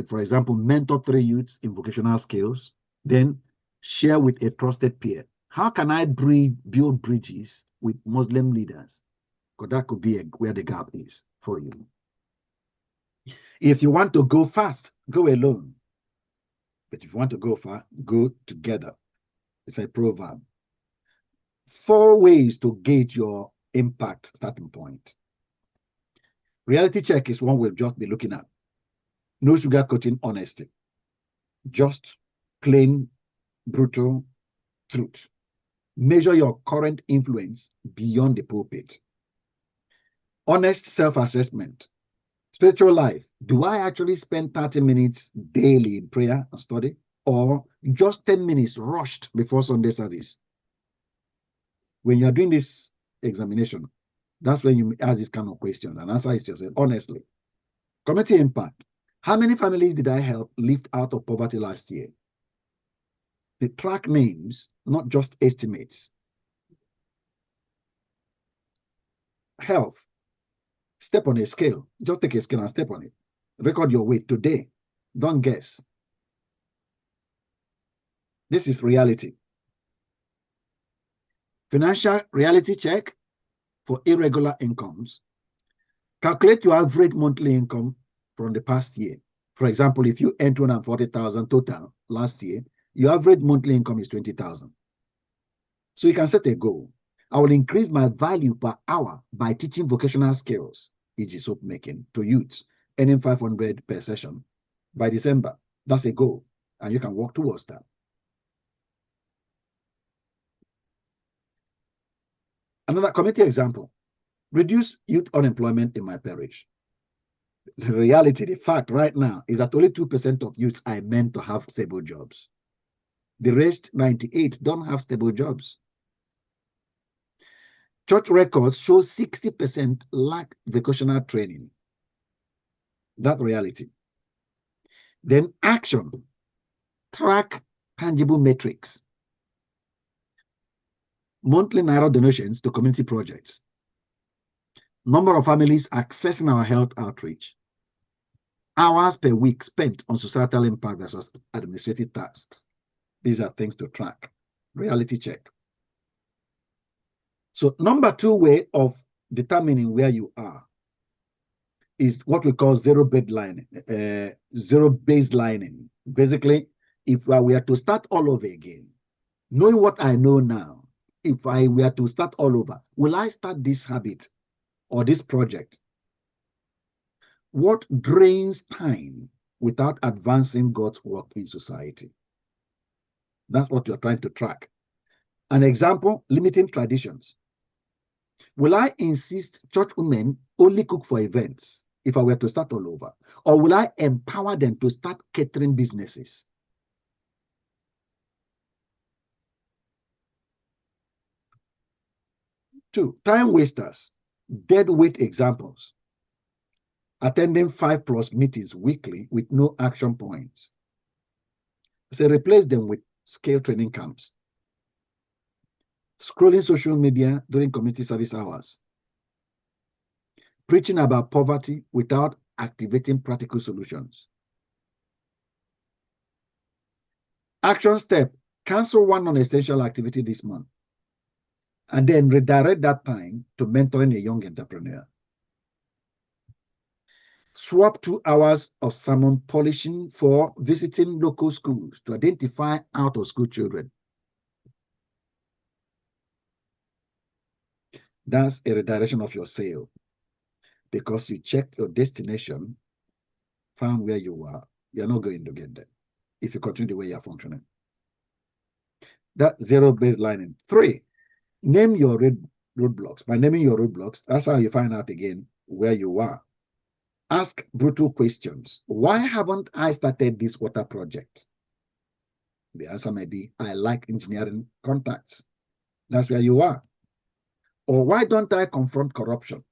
For example, mentor 3 youths in vocational skills. Then Share with a trusted peer. How can I build bridges with Muslim leaders? Because that could be where the gap is for you. If you want to go fast, go alone. But if you want to go far, go together. It's a proverb. 4 ways to gauge your impact starting point. Reality check is one we'll just be looking at. No sugarcoating honesty. Just plain, brutal truth. Measure your current influence beyond the pulpit. Honest self-assessment. Spiritual life. Do I actually spend 30 minutes daily in prayer and study? Or just 10 minutes rushed before Sunday service? When you're doing this examination, that's when you ask these kind of questions and answer it yourself honestly. Community impact. How many families did I help lift out of poverty last year? The track names, not just estimates. Health. Step on a scale. Just take a scale and step on it. Record your weight today. Don't guess. This is reality. Financial reality check for irregular incomes. Calculate your average monthly income from the past year. For example, if you earned 240,000 total last year, your average monthly income is 20,000. So you can set a goal. I will increase my value per hour by teaching vocational skills, e.g. soap making, to youths, earning 500 per session by December. That's a goal, and you can work towards that. Another community example, reduce youth unemployment in my parish. The reality, the fact right now is that only 2% of youths are meant to have stable jobs. The rest, 98, don't have stable jobs. Church records show 60% lack vocational training. That's reality. Then action, track tangible metrics. Monthly Naira donations to community projects. Number of families accessing our health outreach. Hours per week spent on societal impact versus administrative tasks. These are things to track. Reality check. So number 2 way of determining where you are is what we call zero baselining. Basically, if we were to start all over again, knowing what I know now, if I were to start all over, will I start this habit or this project? What drains time without advancing God's work in society? That's what you're trying to track. An example, limiting traditions. Will I insist church women only cook for events if I were to start all over? Or will I empower them to start catering businesses? Two, time wasters, dead weight examples. Attending 5+ meetings weekly with no action points. So replace them with scale training camps. Scrolling social media during community service hours. Preaching about poverty without activating practical solutions. Action step, cancel one non-essential activity this month, and then redirect that time to mentoring a young entrepreneur. Swap 2 hours of sermon polishing for visiting local schools to identify out-of-school children. That's a redirection of your sale because you checked your destination, found where you are. You're not going to get there if you continue the way you're functioning. That's zero baselining. 3, name your roadblocks. By naming your roadblocks, that's how you find out again where you are. Ask brutal questions. Why haven't I started this water project? The answer may be, I like engineering contacts. That's where you are. Or why don't I confront corruption?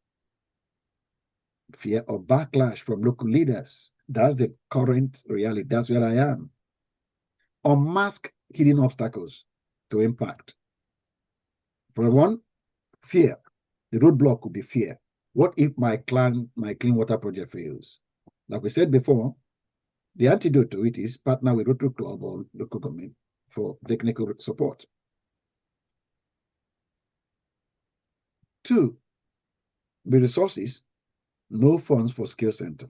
Fear of backlash from local leaders. That's the current reality. That's where I am. Unmask hidden obstacles to impact. For one, fear. The roadblock could be fear. What if my clean water project fails? Like we said before, the antidote to it is partner with Rotary Club or local government for technical support. 2, the resources, no funds for skill center.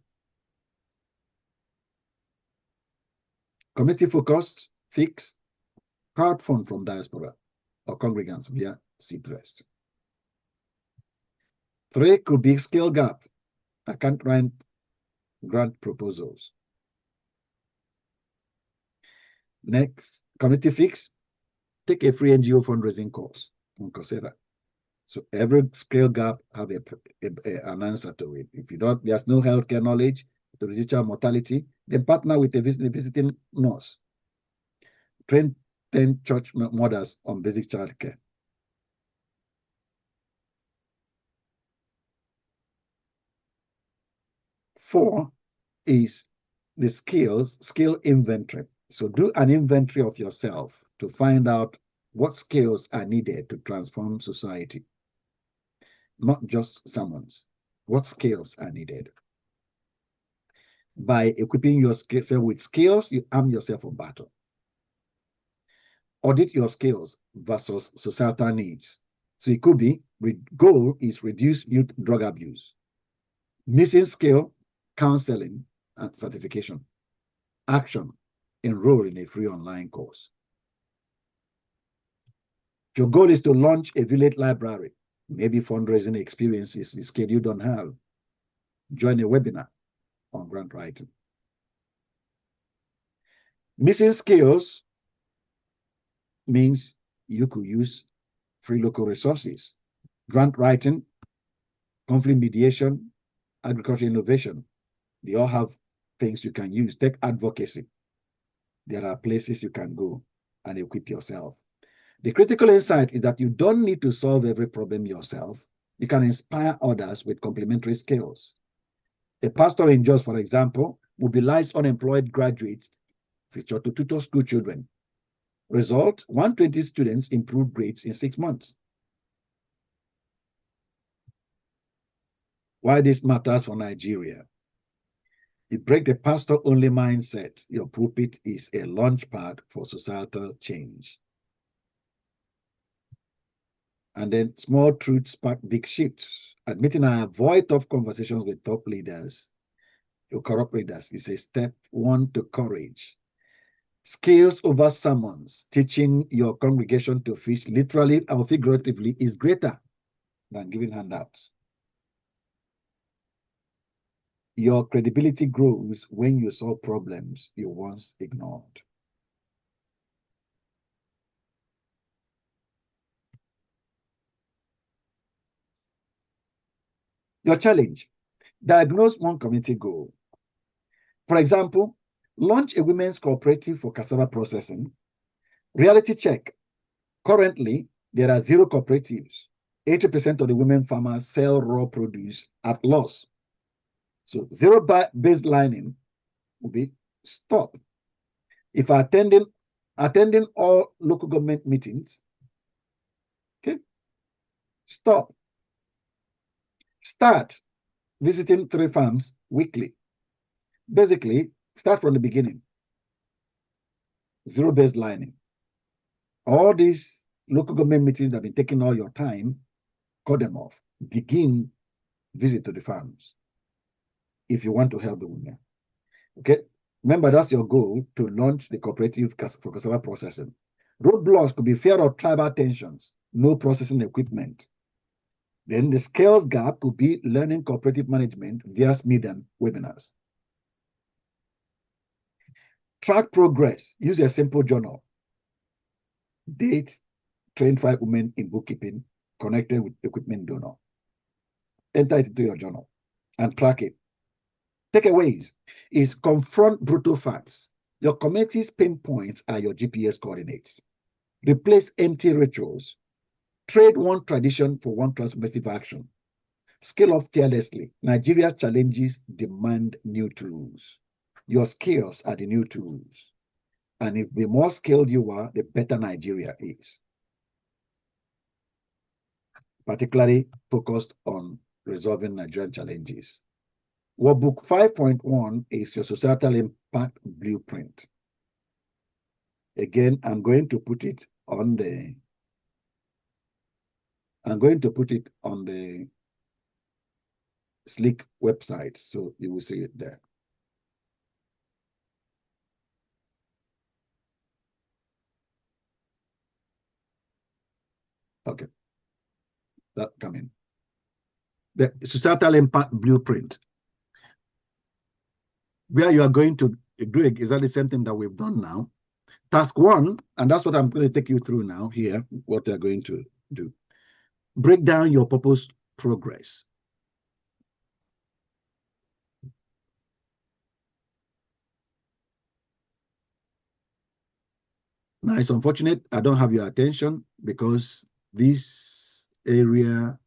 Community focused, fixed, crowdfund from diaspora or congregants via Seedvest. 3 could be skill gap. I can't write grant proposals. Next, community fix, take a free NGO fundraising course on Coursera. So every skill gap have an answer to it. If you don't, there's no healthcare knowledge to reduce child mortality, then partner with a visiting nurse. Train 10 church mothers on basic child care. Four is the skill inventory. So do an inventory of yourself to find out what skills are needed to transform society. Not just someone's. What skills are needed? By equipping yourself with skills, you arm yourself for battle. Audit your skills versus societal needs. So it could be, goal is reduce youth drug abuse. Missing skill, counseling, and certification. Action, enroll in a free online course. Your goal is to launch a village library. Maybe fundraising experiences, the skill you don't have. Join a webinar on grant writing. Missing skills means you could use free local resources. Grant writing, conflict mediation, agriculture innovation. They all have things you can use. Tech advocacy. There are places you can go and equip yourself. The critical insight is that you don't need to solve every problem yourself. You can inspire others with complementary skills. A pastor in Jos, for example, mobilized unemployed graduates feature to tutor school children. Result, 120 students improved grades in 6 months. Why this matters for Nigeria? It breaks the pastor-only mindset. Your pulpit is a launch pad for societal change. And then small truths spark big shifts. Admitting I avoid tough conversations with top leaders, or corrupt leaders, is a step 1 to courage. Skills over sermons, teaching your congregation to fish literally or figuratively is greater than giving handouts. Your credibility grows when you solve problems you once ignored. Your challenge, diagnose one community goal. For example, launch a women's cooperative for cassava processing. Reality check. Currently, there are 0 cooperatives. 80% of the women farmers sell raw produce at loss. So zero baselining will be stop. If attending all local government meetings, okay, stop. Start visiting 3 farms weekly. Basically, start from the beginning. Zero baselining. All these local government meetings that have been taking all your time, cut them off. Begin visit to the farms if you want to help the women. Okay, remember that's your goal, to launch the cooperative for cassava processing. Roadblocks could be fear of tribal tensions, no processing equipment. Then the skills gap could be learning cooperative management via SMID and webinars. Track progress, use a simple journal. Date, train 5 women in bookkeeping, connected with equipment donor. Enter it into your journal and track it. Takeaways is confront brutal facts. Your community's pain points are your GPS coordinates. Replace empty rituals. Trade one tradition for one transformative action. Scale up fearlessly. Nigeria's challenges demand new tools. Your skills are the new tools. And if the more skilled you are, the better Nigeria is. Particularly focused on resolving Nigerian challenges. Workbook 5.1 is your societal impact blueprint. Again, I'm going to put it on the Slick website, so you will see it there. Okay, that coming. The societal impact blueprint, where you are going to do exactly the same thing that we've done now. Task 1, and that's what I'm going to take you through now here, what they're going to do. Break down your proposed progress. Now, it's unfortunate I don't have your attention because this area,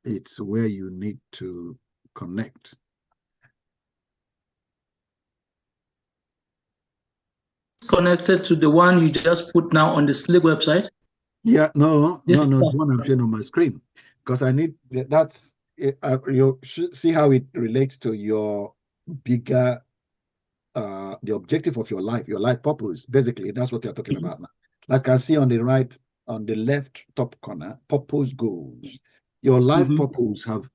it's where you need to connect. Connected to the one you just put now on the Slick website? Yeah, no, the one I'm showing on my screen, because I need that's you should see how it relates to your bigger the objective of your life purpose. Basically, that's what you're talking about now. Like I see on the right, on the left top corner, purpose goals. Your life purpose have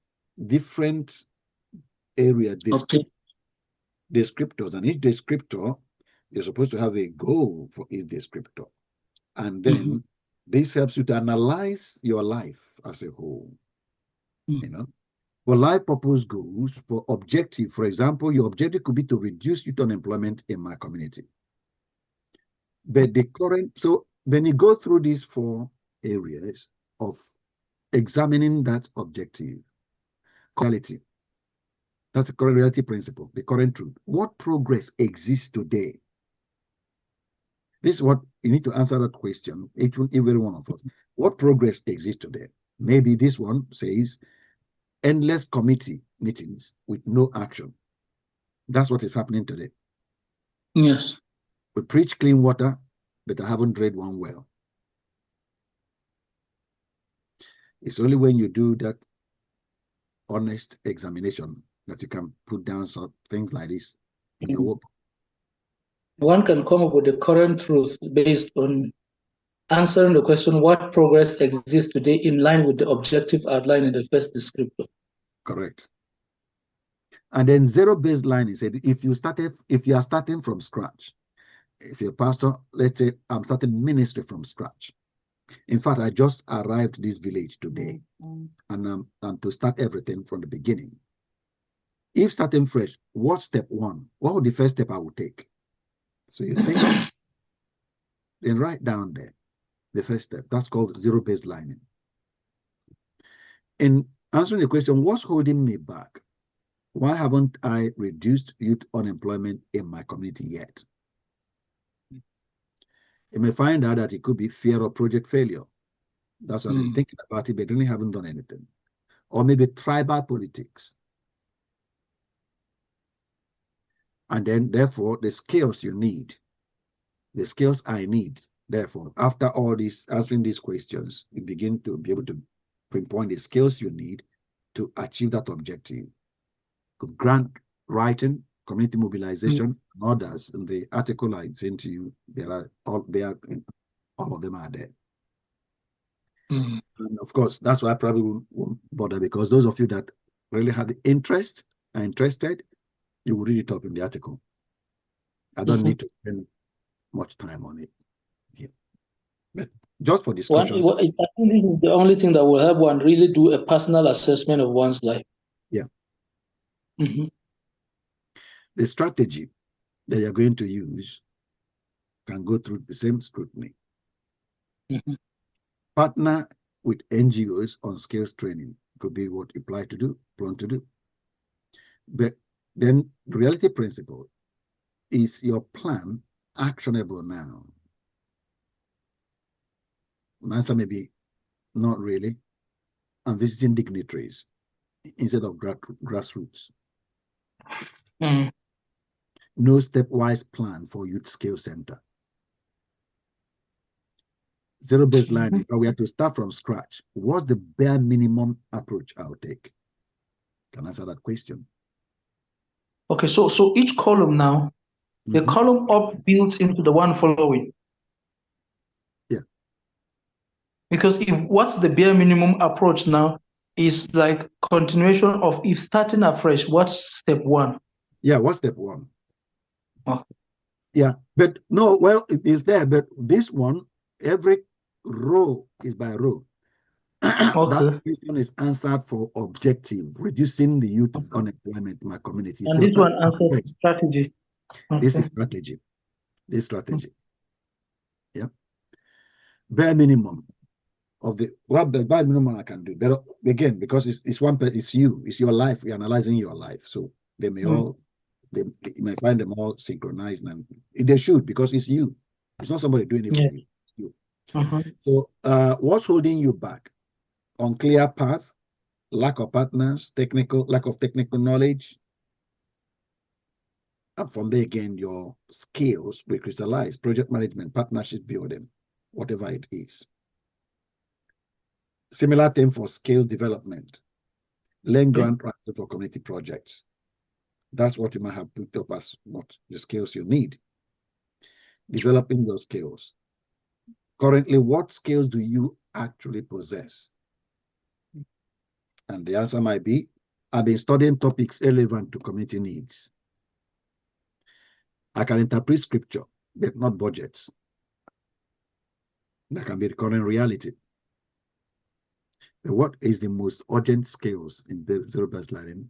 different area descriptors, and each descriptor, you're supposed to have a goal for each descriptor. And then this helps you to analyze your life as a whole. You know, for life purpose goals, for objective, for example, your objective could be to reduce youth unemployment in my community. But the current, so when you go through these 4 areas of examining that objective, quality, that's the current reality principle, the current truth. What progress exists today? This is what you need to answer that question, every one of us. What progress exists today? Maybe this one says endless committee meetings with no action. That's what is happening today. Yes. We preach clean water, but I haven't drilled one well. It's only when you do that honest examination that you can put down some things like this in your work. One can come up with the current truth based on answering the question, what progress exists today in line with the objective outlined in the first descriptor. Correct. And then zero baseline is if you are starting from scratch, if you're a pastor, let's say I'm starting ministry from scratch. In fact, I just arrived this village today, and to start everything from the beginning. If starting fresh, what's step 1? What would the first step I would take? So you think, then write down there the first step. That's called zero baselining. In answering the question, what's holding me back? Why haven't I reduced youth unemployment in my community yet? You may find out that it could be fear of project failure. That's what I'm thinking about it, but really haven't done anything. Or maybe tribal politics. And then, therefore, the skills you need, the skills I need, therefore, after all this, answering these questions, you begin to be able to pinpoint the skills you need to achieve that objective. Grant writing, community mobilization, and others. In the article I sent to you, all of them are there. And of course, that's why I probably won't bother, because those of you that really have the interest, are interested, you will read it up in the article. I don't need to spend much time on it here. But just for discussion. I think this is the only thing that will help one really do a personal assessment of one's life. Yeah. The strategy that you're going to use can go through the same scrutiny. Partner with NGOs on skills training could be what you plan to do. But then the reality principle is your plan actionable now? My answer may be not really. I'm visiting dignitaries instead of grassroots. No stepwise plan for youth skill center. Zero baseline. If we have to start from scratch, what's the bare minimum approach I'll take? Can I answer that question? Okay, so each column now the column up builds into the one following. Yeah. Because if what's the bare minimum approach now is like continuation of if starting afresh, what's step one? Yeah, what's step one? Oh. Yeah, but no, well, it is there, but this one, every row is by row. That question is answered for objective, reducing the youth unemployment in my community. And this one answers strategy. This is strategy. This strategy. Yeah. Bare minimum of the bare minimum I can do. But again, because it's one person, it's you, it's your life. We're analyzing your life. So they may all you may find them all synchronized, and they should, because it's you. It's not somebody doing it for you. It's you. So what's holding you back? Unclear path, lack of partners, lack of technical knowledge. And from there again, your skills will crystallize, project management, partnership building, whatever it is. Similar thing for skill development. Learn grant writing for community projects. That's what you might have put up as what the skills you need. Developing those skills. Currently, what skills do you actually possess? And the answer might be, I've been studying topics relevant to community needs. I can interpret scripture, but not budgets. That can be the current reality. But what is the most urgent skills in zero baselining?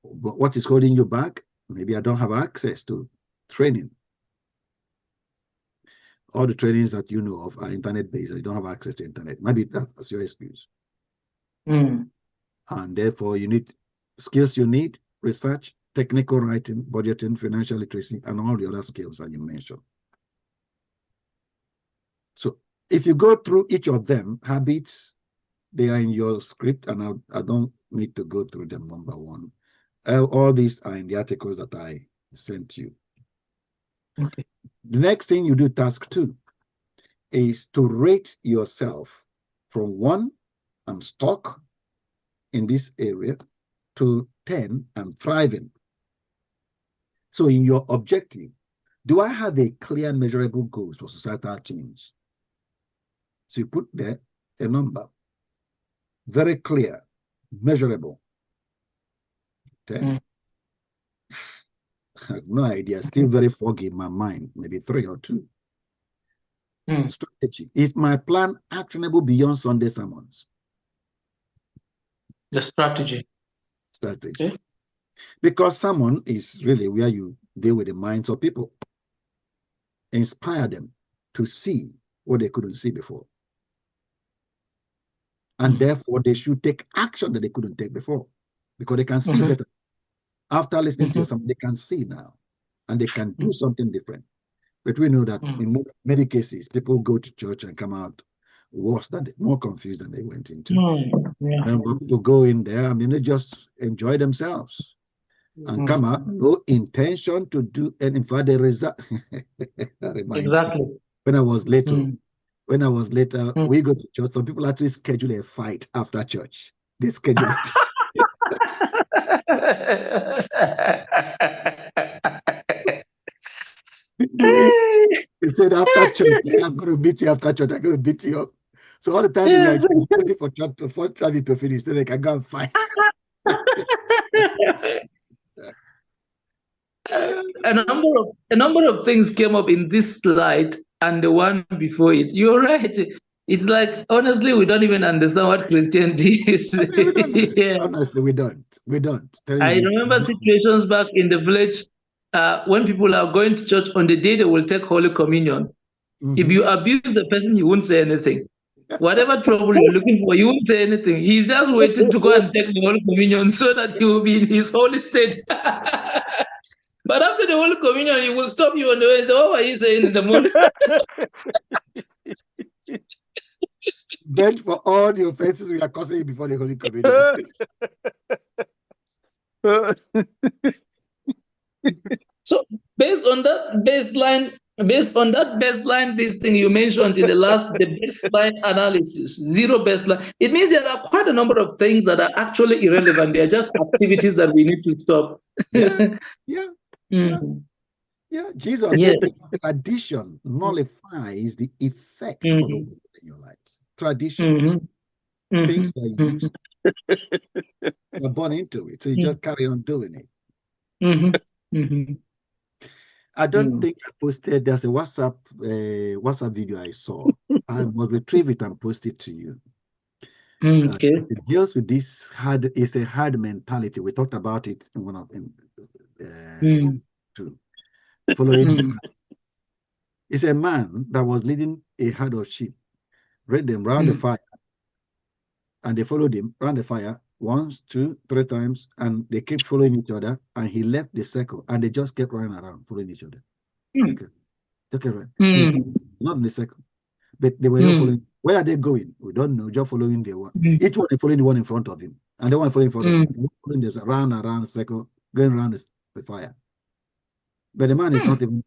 But what is holding you back? Maybe I don't have access to training. All the trainings that you know of are internet-based. You don't have access to internet. Maybe that's your excuse. And therefore, you need skills you need, research, technical writing, budgeting, financial literacy, and all the other skills that you mentioned. So if you go through each of them, habits, they are in your script, and I don't need to go through them one by one. All these are in the articles that I sent you. Okay. The next thing you do, task 2, is to rate yourself from 1, I'm stuck in this area, to 10, I'm thriving. So in your objective, do I have a clear measurable goals for societal change? So you put there a number, very clear, measurable. 10. I have no idea, still very foggy in my mind, maybe 3 or 2. Strategy. Is my plan actionable beyond Sunday sermons? The strategy. Strategy. Okay. Because sermon is really where you deal with the minds of people. Inspire them to see what they couldn't see before. And therefore, they should take action that they couldn't take before, because they can see better. After listening to something, they can see now, and they can do something different. But we know that in many cases, people go to church and come out worse, more confused than they went into. And people go in there, I mean, they just enjoy themselves and come out, no intention to do, and in fact, the result. Exactly. When I was little, we go to church. Some people actually schedule a fight after church. They schedule it. They said after church, I'm going to beat you after church. I'm going to beat you up. So all the time they were waiting for church to finish, so they can go and fight. A number of things came up in this slide and the one before it. You're right. It's like, honestly, we don't even understand what Christianity is. Honestly, we don't. I remember situations back in the village when people are going to church on the day they will take Holy Communion. If you abuse the person, he won't say anything. Whatever trouble you're looking for, he won't say anything. He's just waiting to go and take the Holy Communion so that he will be in his holy state. But after the Holy Communion, he will stop you on the way and say, "Oh, what are you saying in the morning?" Beg for all the offenses we are causing you before the Holy Communion. So based on that baseline, this thing you mentioned in the baseline analysis, zero baseline, it means there are quite a number of things that are actually irrelevant. They are just activities that we need to stop. Yeah. Yeah, Jesus Yes. said tradition nullifies the effect of the word in your lives. Traditions, things that you use, you're born into it, so you just carry on doing it. I don't think I posted. There's a WhatsApp video I saw. I must retrieve it and post it to you. Okay. It deals with this hard. It's a hard mentality. We talked about it in one of them. Two. Following, it's a man that was leading a herd of sheep, read them round the fire, and they followed him round the fire once, two, three times, and they kept following each other. And he left the circle, and they just kept running around, following each other. Okay, right. Not in the circle, but they were not following. Where are they going? We don't know. Just following the one. Each one is following the one in front of him, and the one following in front of him, following this around the circle, going around the fire. But the man is not even.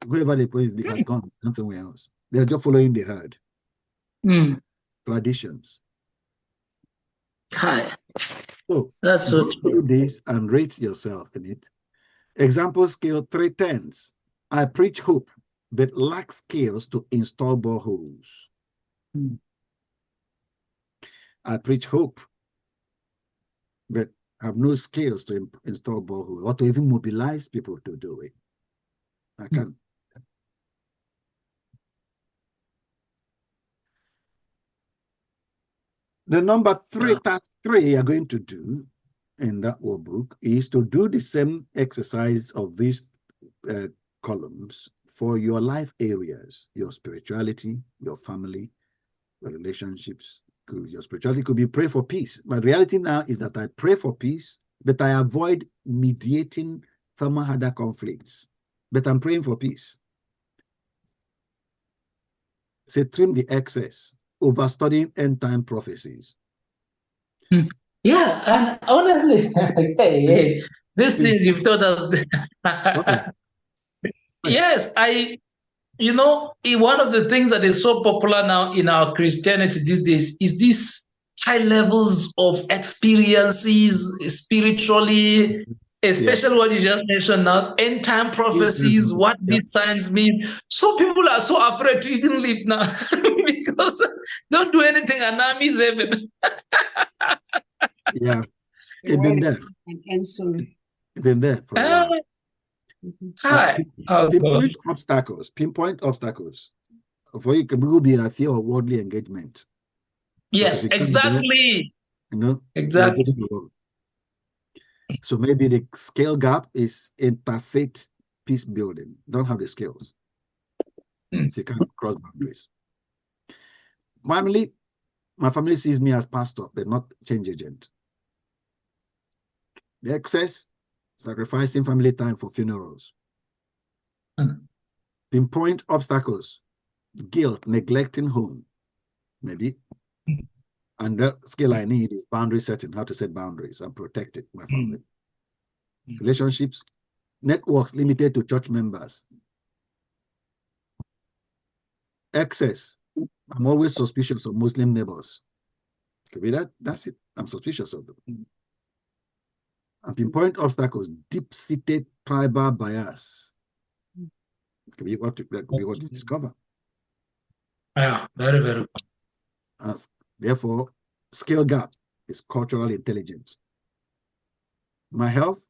Whoever the police has gone somewhere else. They're just following the herd. Traditions. Hi. So That's so go through this and rate yourself in it. Example scale 3/10. I preach hope, but lack skills to install boreholes. I preach hope, but have no skills to install boreholes or to even mobilize people to do it. I can't. The number 3, task 3 you're going to do in that workbook is to do the same exercise of these columns for your life areas, your spirituality, your family, your relationships. Your spirituality could be pray for peace. My reality now is that I pray for peace, but I avoid mediating family conflicts. But I'm praying for peace. Say, trim the excess, over studying end time prophecies. Yeah, and honestly, hey, these things you've taught us. Yes, one of the things that is so popular now in our Christianity these days is this high levels of experiences spiritually, especially what you just mentioned now, end time prophecies, what these signs mean. So people are so afraid to even live now because don't do anything and army is heaven. Yeah, it's been there. It's been there for a while. Pinpoint obstacles. For you, will be a fear of worldly engagement. Yes, exactly. Exactly. So maybe the scale gap is interfaith peace building. Don't have the skills. So you can't cross boundaries. My family sees me as pastor, but not change agent. The excess, sacrificing family time for funerals. Pinpoint obstacles, guilt, neglecting home, maybe. And the skill I need is boundary setting, how to set boundaries and protect it, my family. Relationships, networks limited to church members. Excess, I'm always suspicious of Muslim neighbors. Could be that, that's it. I'm suspicious of them. And pinpoint obstacles, deep-seated tribal bias. Could be what you discover. Yeah, very, very. Therefore, skill gap is cultural intelligence. My health,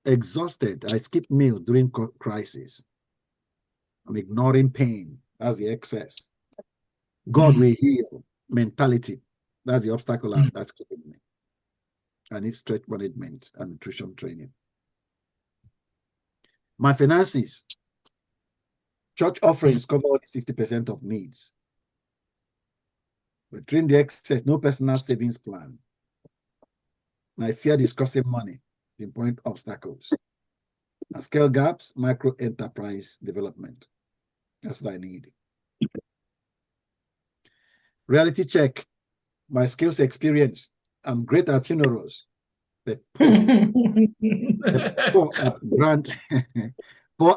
exhausted. I skip meals during crisis. I'm ignoring pain. That's the excess. God will heal. Mentality. That's the obstacle that's keeping me. I need stress management and nutrition training. My finances. Church offerings cover only 60% of needs. We trim the excess, no personal savings plan. And I fear discussing money, pinpoint obstacles. And scale gaps, micro enterprise development. That's what I need. Reality check. My skills experience. I'm great at funerals. But poor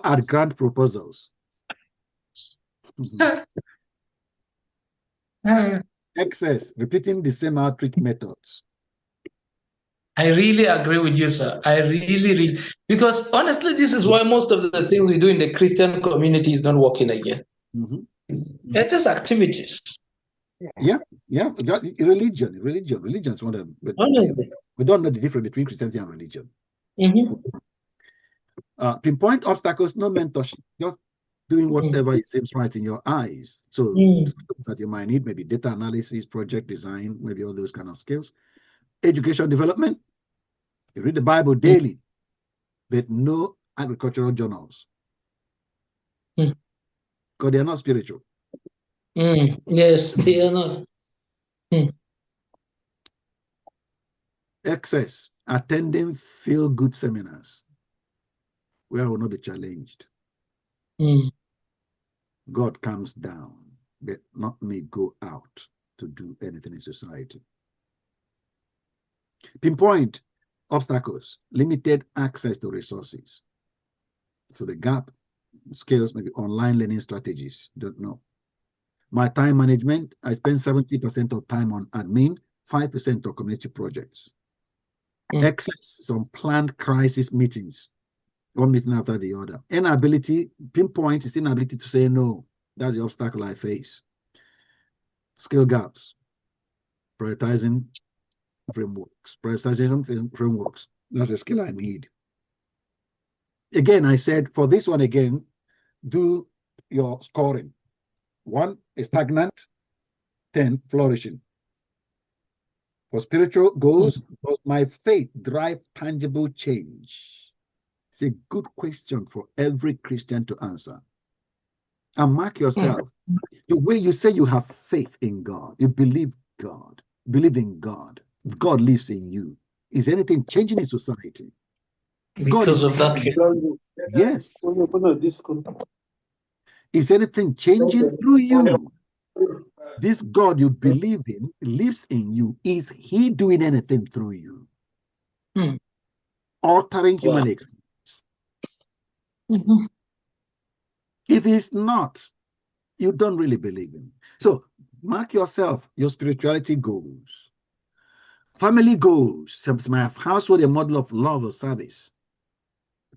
at grant proposals. Excess, repeating the same outreach methods. I really agree with you, sir. I really, because honestly, this is why most of the things we do in the Christian community is not working again. They're just activities. Yeah. Religion is one of them. Honestly. We don't know the difference between Christianity and religion. Mm-hmm. Pinpoint obstacles, no mentorship, just doing whatever it seems right in your eyes. So skills that you might need, maybe data analysis, project design, maybe all those kind of skills. Education development, you read the Bible daily, but no agricultural journals. Because they are not spiritual. Yes, they are not. Excess, attending feel-good seminars where I will not be challenged. God comes down, but not me go out to do anything in society. Pinpoint obstacles, limited access to resources. So the gap, skills, maybe online learning strategies, don't know. My time management, I spend 70% of time on admin, 5% on community projects. Excess, some planned crisis meetings, one meeting after the other. Inability, pinpoint is inability to say no. That's the obstacle I face. Skill gaps, prioritizing frameworks, prioritization frameworks. That's a skill I need. Again, I said for this one again, do your scoring. 1, stagnant. 10, flourishing. For spiritual goals, does my faith drive tangible change? It's a good question for every Christian to answer. And mark yourself. The way you say you have faith in God, you believe in God, God lives in you. Is anything changing in society? Because of that faith. Yes. Is anything changing through you? This God you believe in lives in you. Is he doing anything through you? Altering human experience? If he's not, you don't really believe him. So mark yourself, your spirituality goals. Family goals. My household, a model of love or service.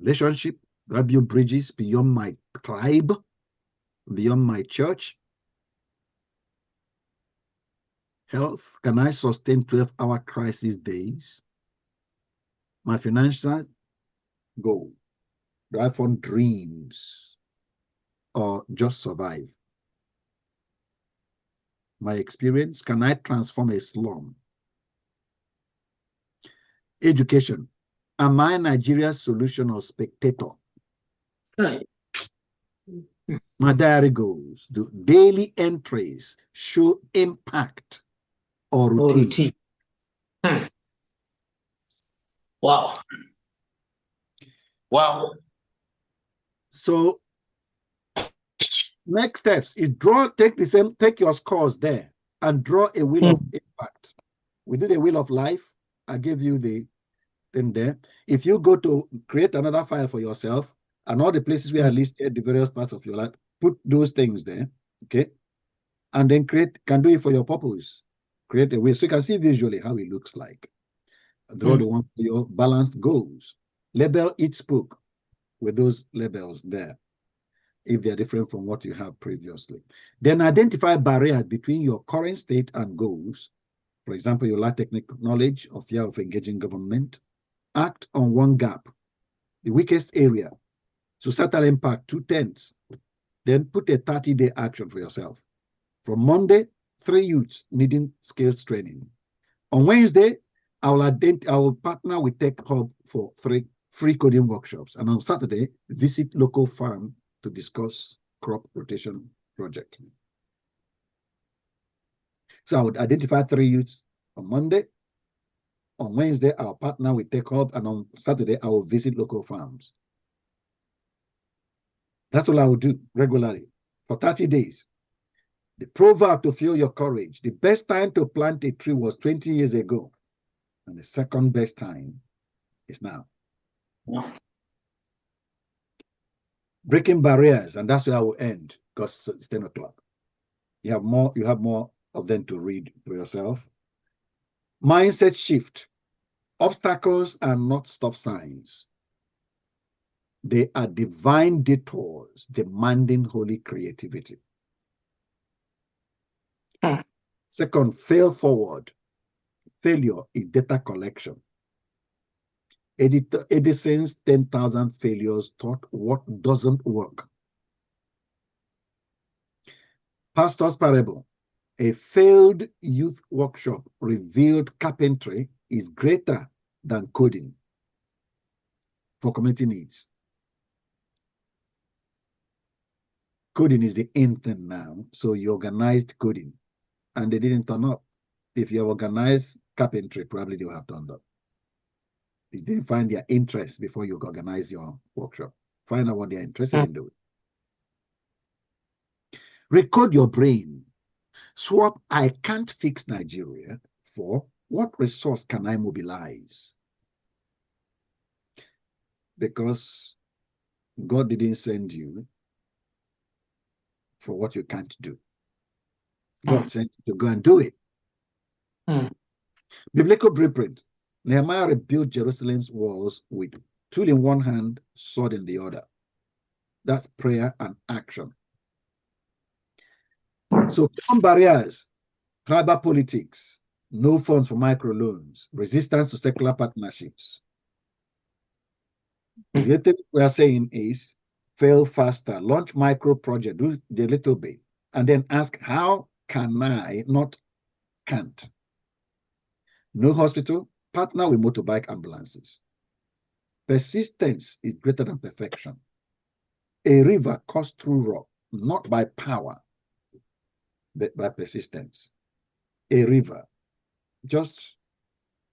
Relationship, do I build bridges beyond my tribe, beyond my church? Health, can I sustain 12-hour crisis days? My financial goal, do I fund dreams or just survive? My experience, can I transform a slum? Education, am I Nigeria's solution or spectator? Right. My diary goals, do daily entries show impact or routine? Wow. So next steps is take your scores there and draw a wheel of impact. We did a wheel of life. I gave you the thing there. If you go to create another file for yourself and all the places where I listed the various parts of your life, put those things there, okay? And then can do it for your purpose. Create a wheel so you can see visually how it looks like. Draw the one for your balanced goals. Label each book with those labels there, if they're different from what you have previously. Then identify barriers between your current state and goals. For example, you lack technical knowledge or fear of engaging government. Act on one gap, the weakest area. Societal impact, 2/10. Then put a 30-day action for yourself. From Monday, 3 youths needing skills training. On Wednesday, I will partner with Tech Hub for 3 free coding workshops. And on Saturday, visit local farm to discuss crop rotation project. So I would identify 3 youths on Monday. On Wednesday, I'll partner with Tech Hub, and on Saturday, I will visit local farms. That's all I will do regularly for 30 days. The proverb to fuel your courage, the best time to plant a tree was 20 years ago, and the second best time is now. Breaking barriers, and that's where I will end because it's 10 o'clock. You have more of them to read for yourself. Mindset shift. Obstacles are not stop signs. They are divine detours demanding holy creativity. Second, fail forward. Failure is data collection. Edison's 10,000 failures taught what doesn't work. Pastor's parable. A failed youth workshop revealed carpentry is greater than coding for community needs. Coding is the in thing now, so you organized coding, and they didn't turn up. If you have organized carpentry, probably they would have turned up. You didn't find their interest before you organize your workshop. Find out what they're interested in doing. Recode your brain. Swap I can't fix Nigeria for what resource can I mobilize? Because God didn't send you for what you can't do. God sent you to go and do it. Biblical blueprint. Nehemiah rebuilt Jerusalem's walls with tool in one hand, sword in the other. That's prayer and action. So some barriers, tribal politics, no funds for microloans, resistance to secular partnerships. The other thing we are saying is fail faster, launch micro project, do a little bit, and then ask, how can I, not can't. No hospital, partner with motorbike ambulances. Persistence is greater than perfection. A river cuts through rock, not by power, but by persistence. A river, just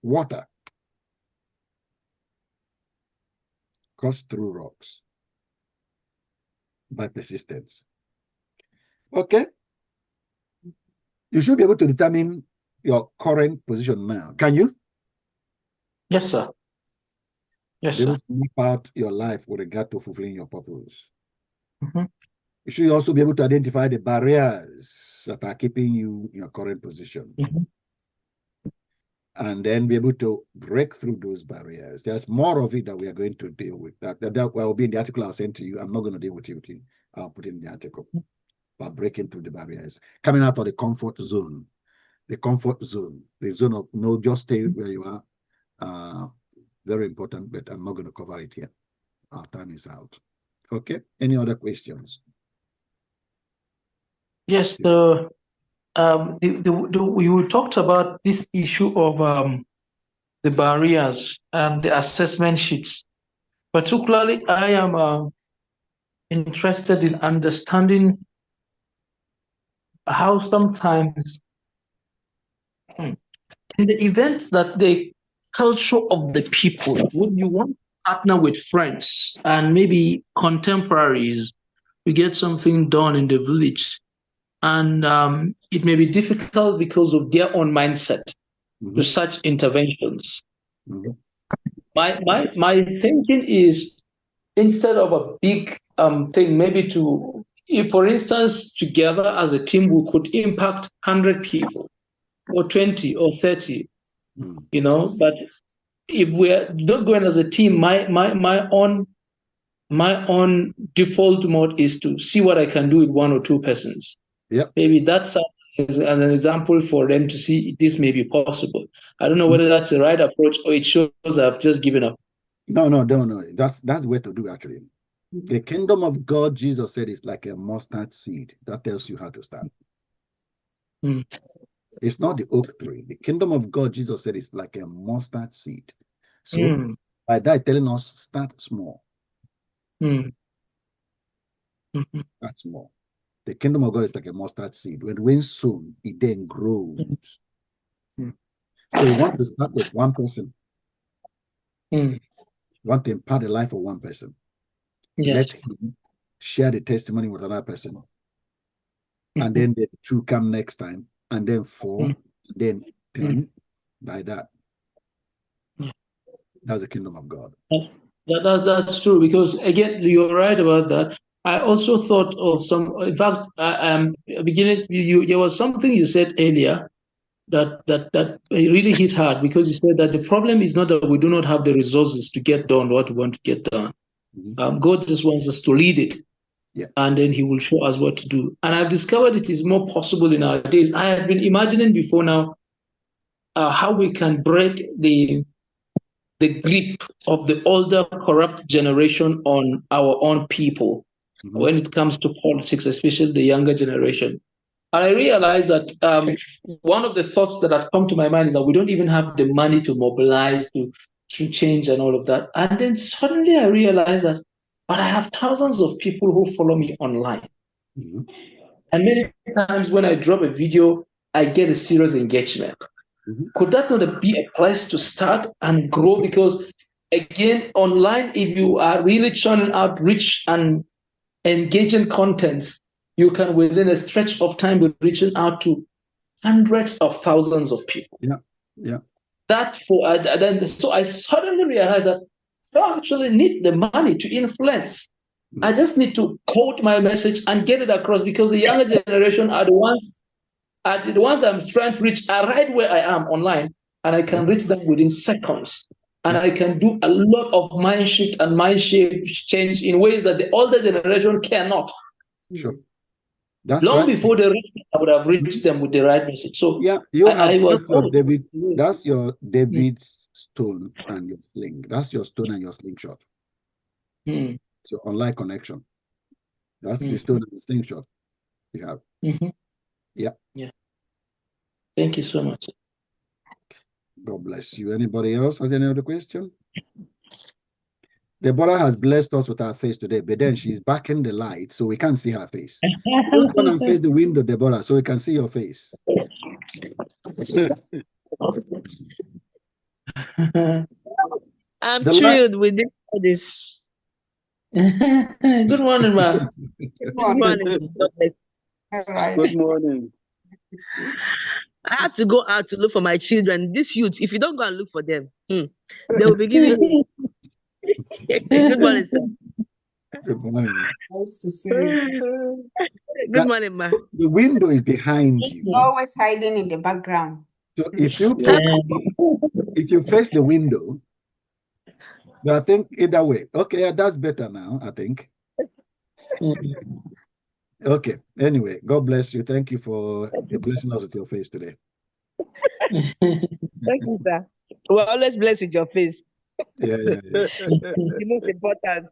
water, cuts through rocks by persistence. Okay? You should be able to determine your current position now. Can you? Yes, sir. Yes, Be able sir. to map out your life with regard to fulfilling your purpose. Mhm. You should also be able to identify the barriers that are keeping you in your current position. Mhm. And then be able to break through those barriers. There's more of it that we are going to deal with. That will be in the article I'll send to you. I'm not going to deal with you. I'll put in the article. But breaking through the barriers. Coming out of the comfort zone. The comfort zone. The zone of no, just stay where you are. Very important, but I'm not going to cover it here. Our time is out. Okay. Any other questions? Yes, we talked about this issue of the barriers and the assessment sheets. Particularly, I am interested in understanding how sometimes in the event that the culture of the people, when you want to partner with friends and maybe contemporaries to get something done in the village, and it may be difficult because of their own mindset to such interventions. My thinking is, instead of a big thing, maybe to, if for instance, together as a team, we could impact 100 people or 20 or 30, but if we're not going as a team, my own default mode is to see what I can do with one or two persons. Maybe that's an example for them to see this may be possible. I don't know whether that's the right approach or it shows I've just given up. No. That's the way to do actually. The kingdom of God, Jesus said, is like a mustard seed. That tells you how to start. It's not the oak tree. The kingdom of God, Jesus said, is like a mustard seed. So by that telling us, start small. Start small. The kingdom of God is like a mustard seed. When sown, it then grows. So you want to start with one person. You want to impart the life of one person. Let him share the testimony with another person. And then the two come next time. And then 4, and then 10, like that. That's the kingdom of God. That's true, because again, you're right about that. I also thought of some, in fact, beginning, there was something you said earlier that really hit hard, because you said that the problem is not that we do not have the resources to get done what we want to get done. God just wants us to lead it. Yeah. And then he will show us what to do. And I've discovered it is more possible in our days. I had been imagining before now how we can break the grip of the older corrupt generation on our own people when it comes to politics, especially the younger generation. And I realized that one of the thoughts that had come to my mind is that we don't even have the money to mobilize to change and all of that. And then suddenly I realized that, but I have thousands of people who follow me online. And many times when I drop a video, I get a serious engagement. Could that not be a place to start and grow? Because again, online, if you are really churning out rich and engaging contents, you can, within a stretch of time, be reaching out to hundreds of thousands of people. Yeah. So I suddenly realized that I don't actually need the money to influence. I just need to quote my message and get it across, because the younger generation are the ones I'm trying to reach are right where I am online, and I can reach them within seconds. And I can do a lot of mind shift and mind shape change in ways that the older generation cannot. Sure. That's Long right. before they reach, I would have reached them with the right message. So yeah, that's your David stone and your sling. That's your stone and your slingshot. So online connection. That's the stone and the slingshot you have. Yeah. Thank you so much. God bless you. Anybody else has any other question? Deborah has blessed us with her face today, but then she's back in the light, so we can't see her face. Just come and face the window, Deborah, so we can see your face. I'm thrilled with this. Good morning, ma'am. Good morning. All right. Good morning. I have to go out to look for my children. This youth, if you don't go and look for them, they will be giving you. Good morning, sir. Good morning. Nice to see you. Good morning, ma. The window is behind you. Always hiding in the background. So if you face the window, I think either way. Okay, that's better now, I think. Okay. Anyway, God bless you. Thank you for blessing us with your face today. Thank you, sir. We're always blessed with your face. Yeah. The most important.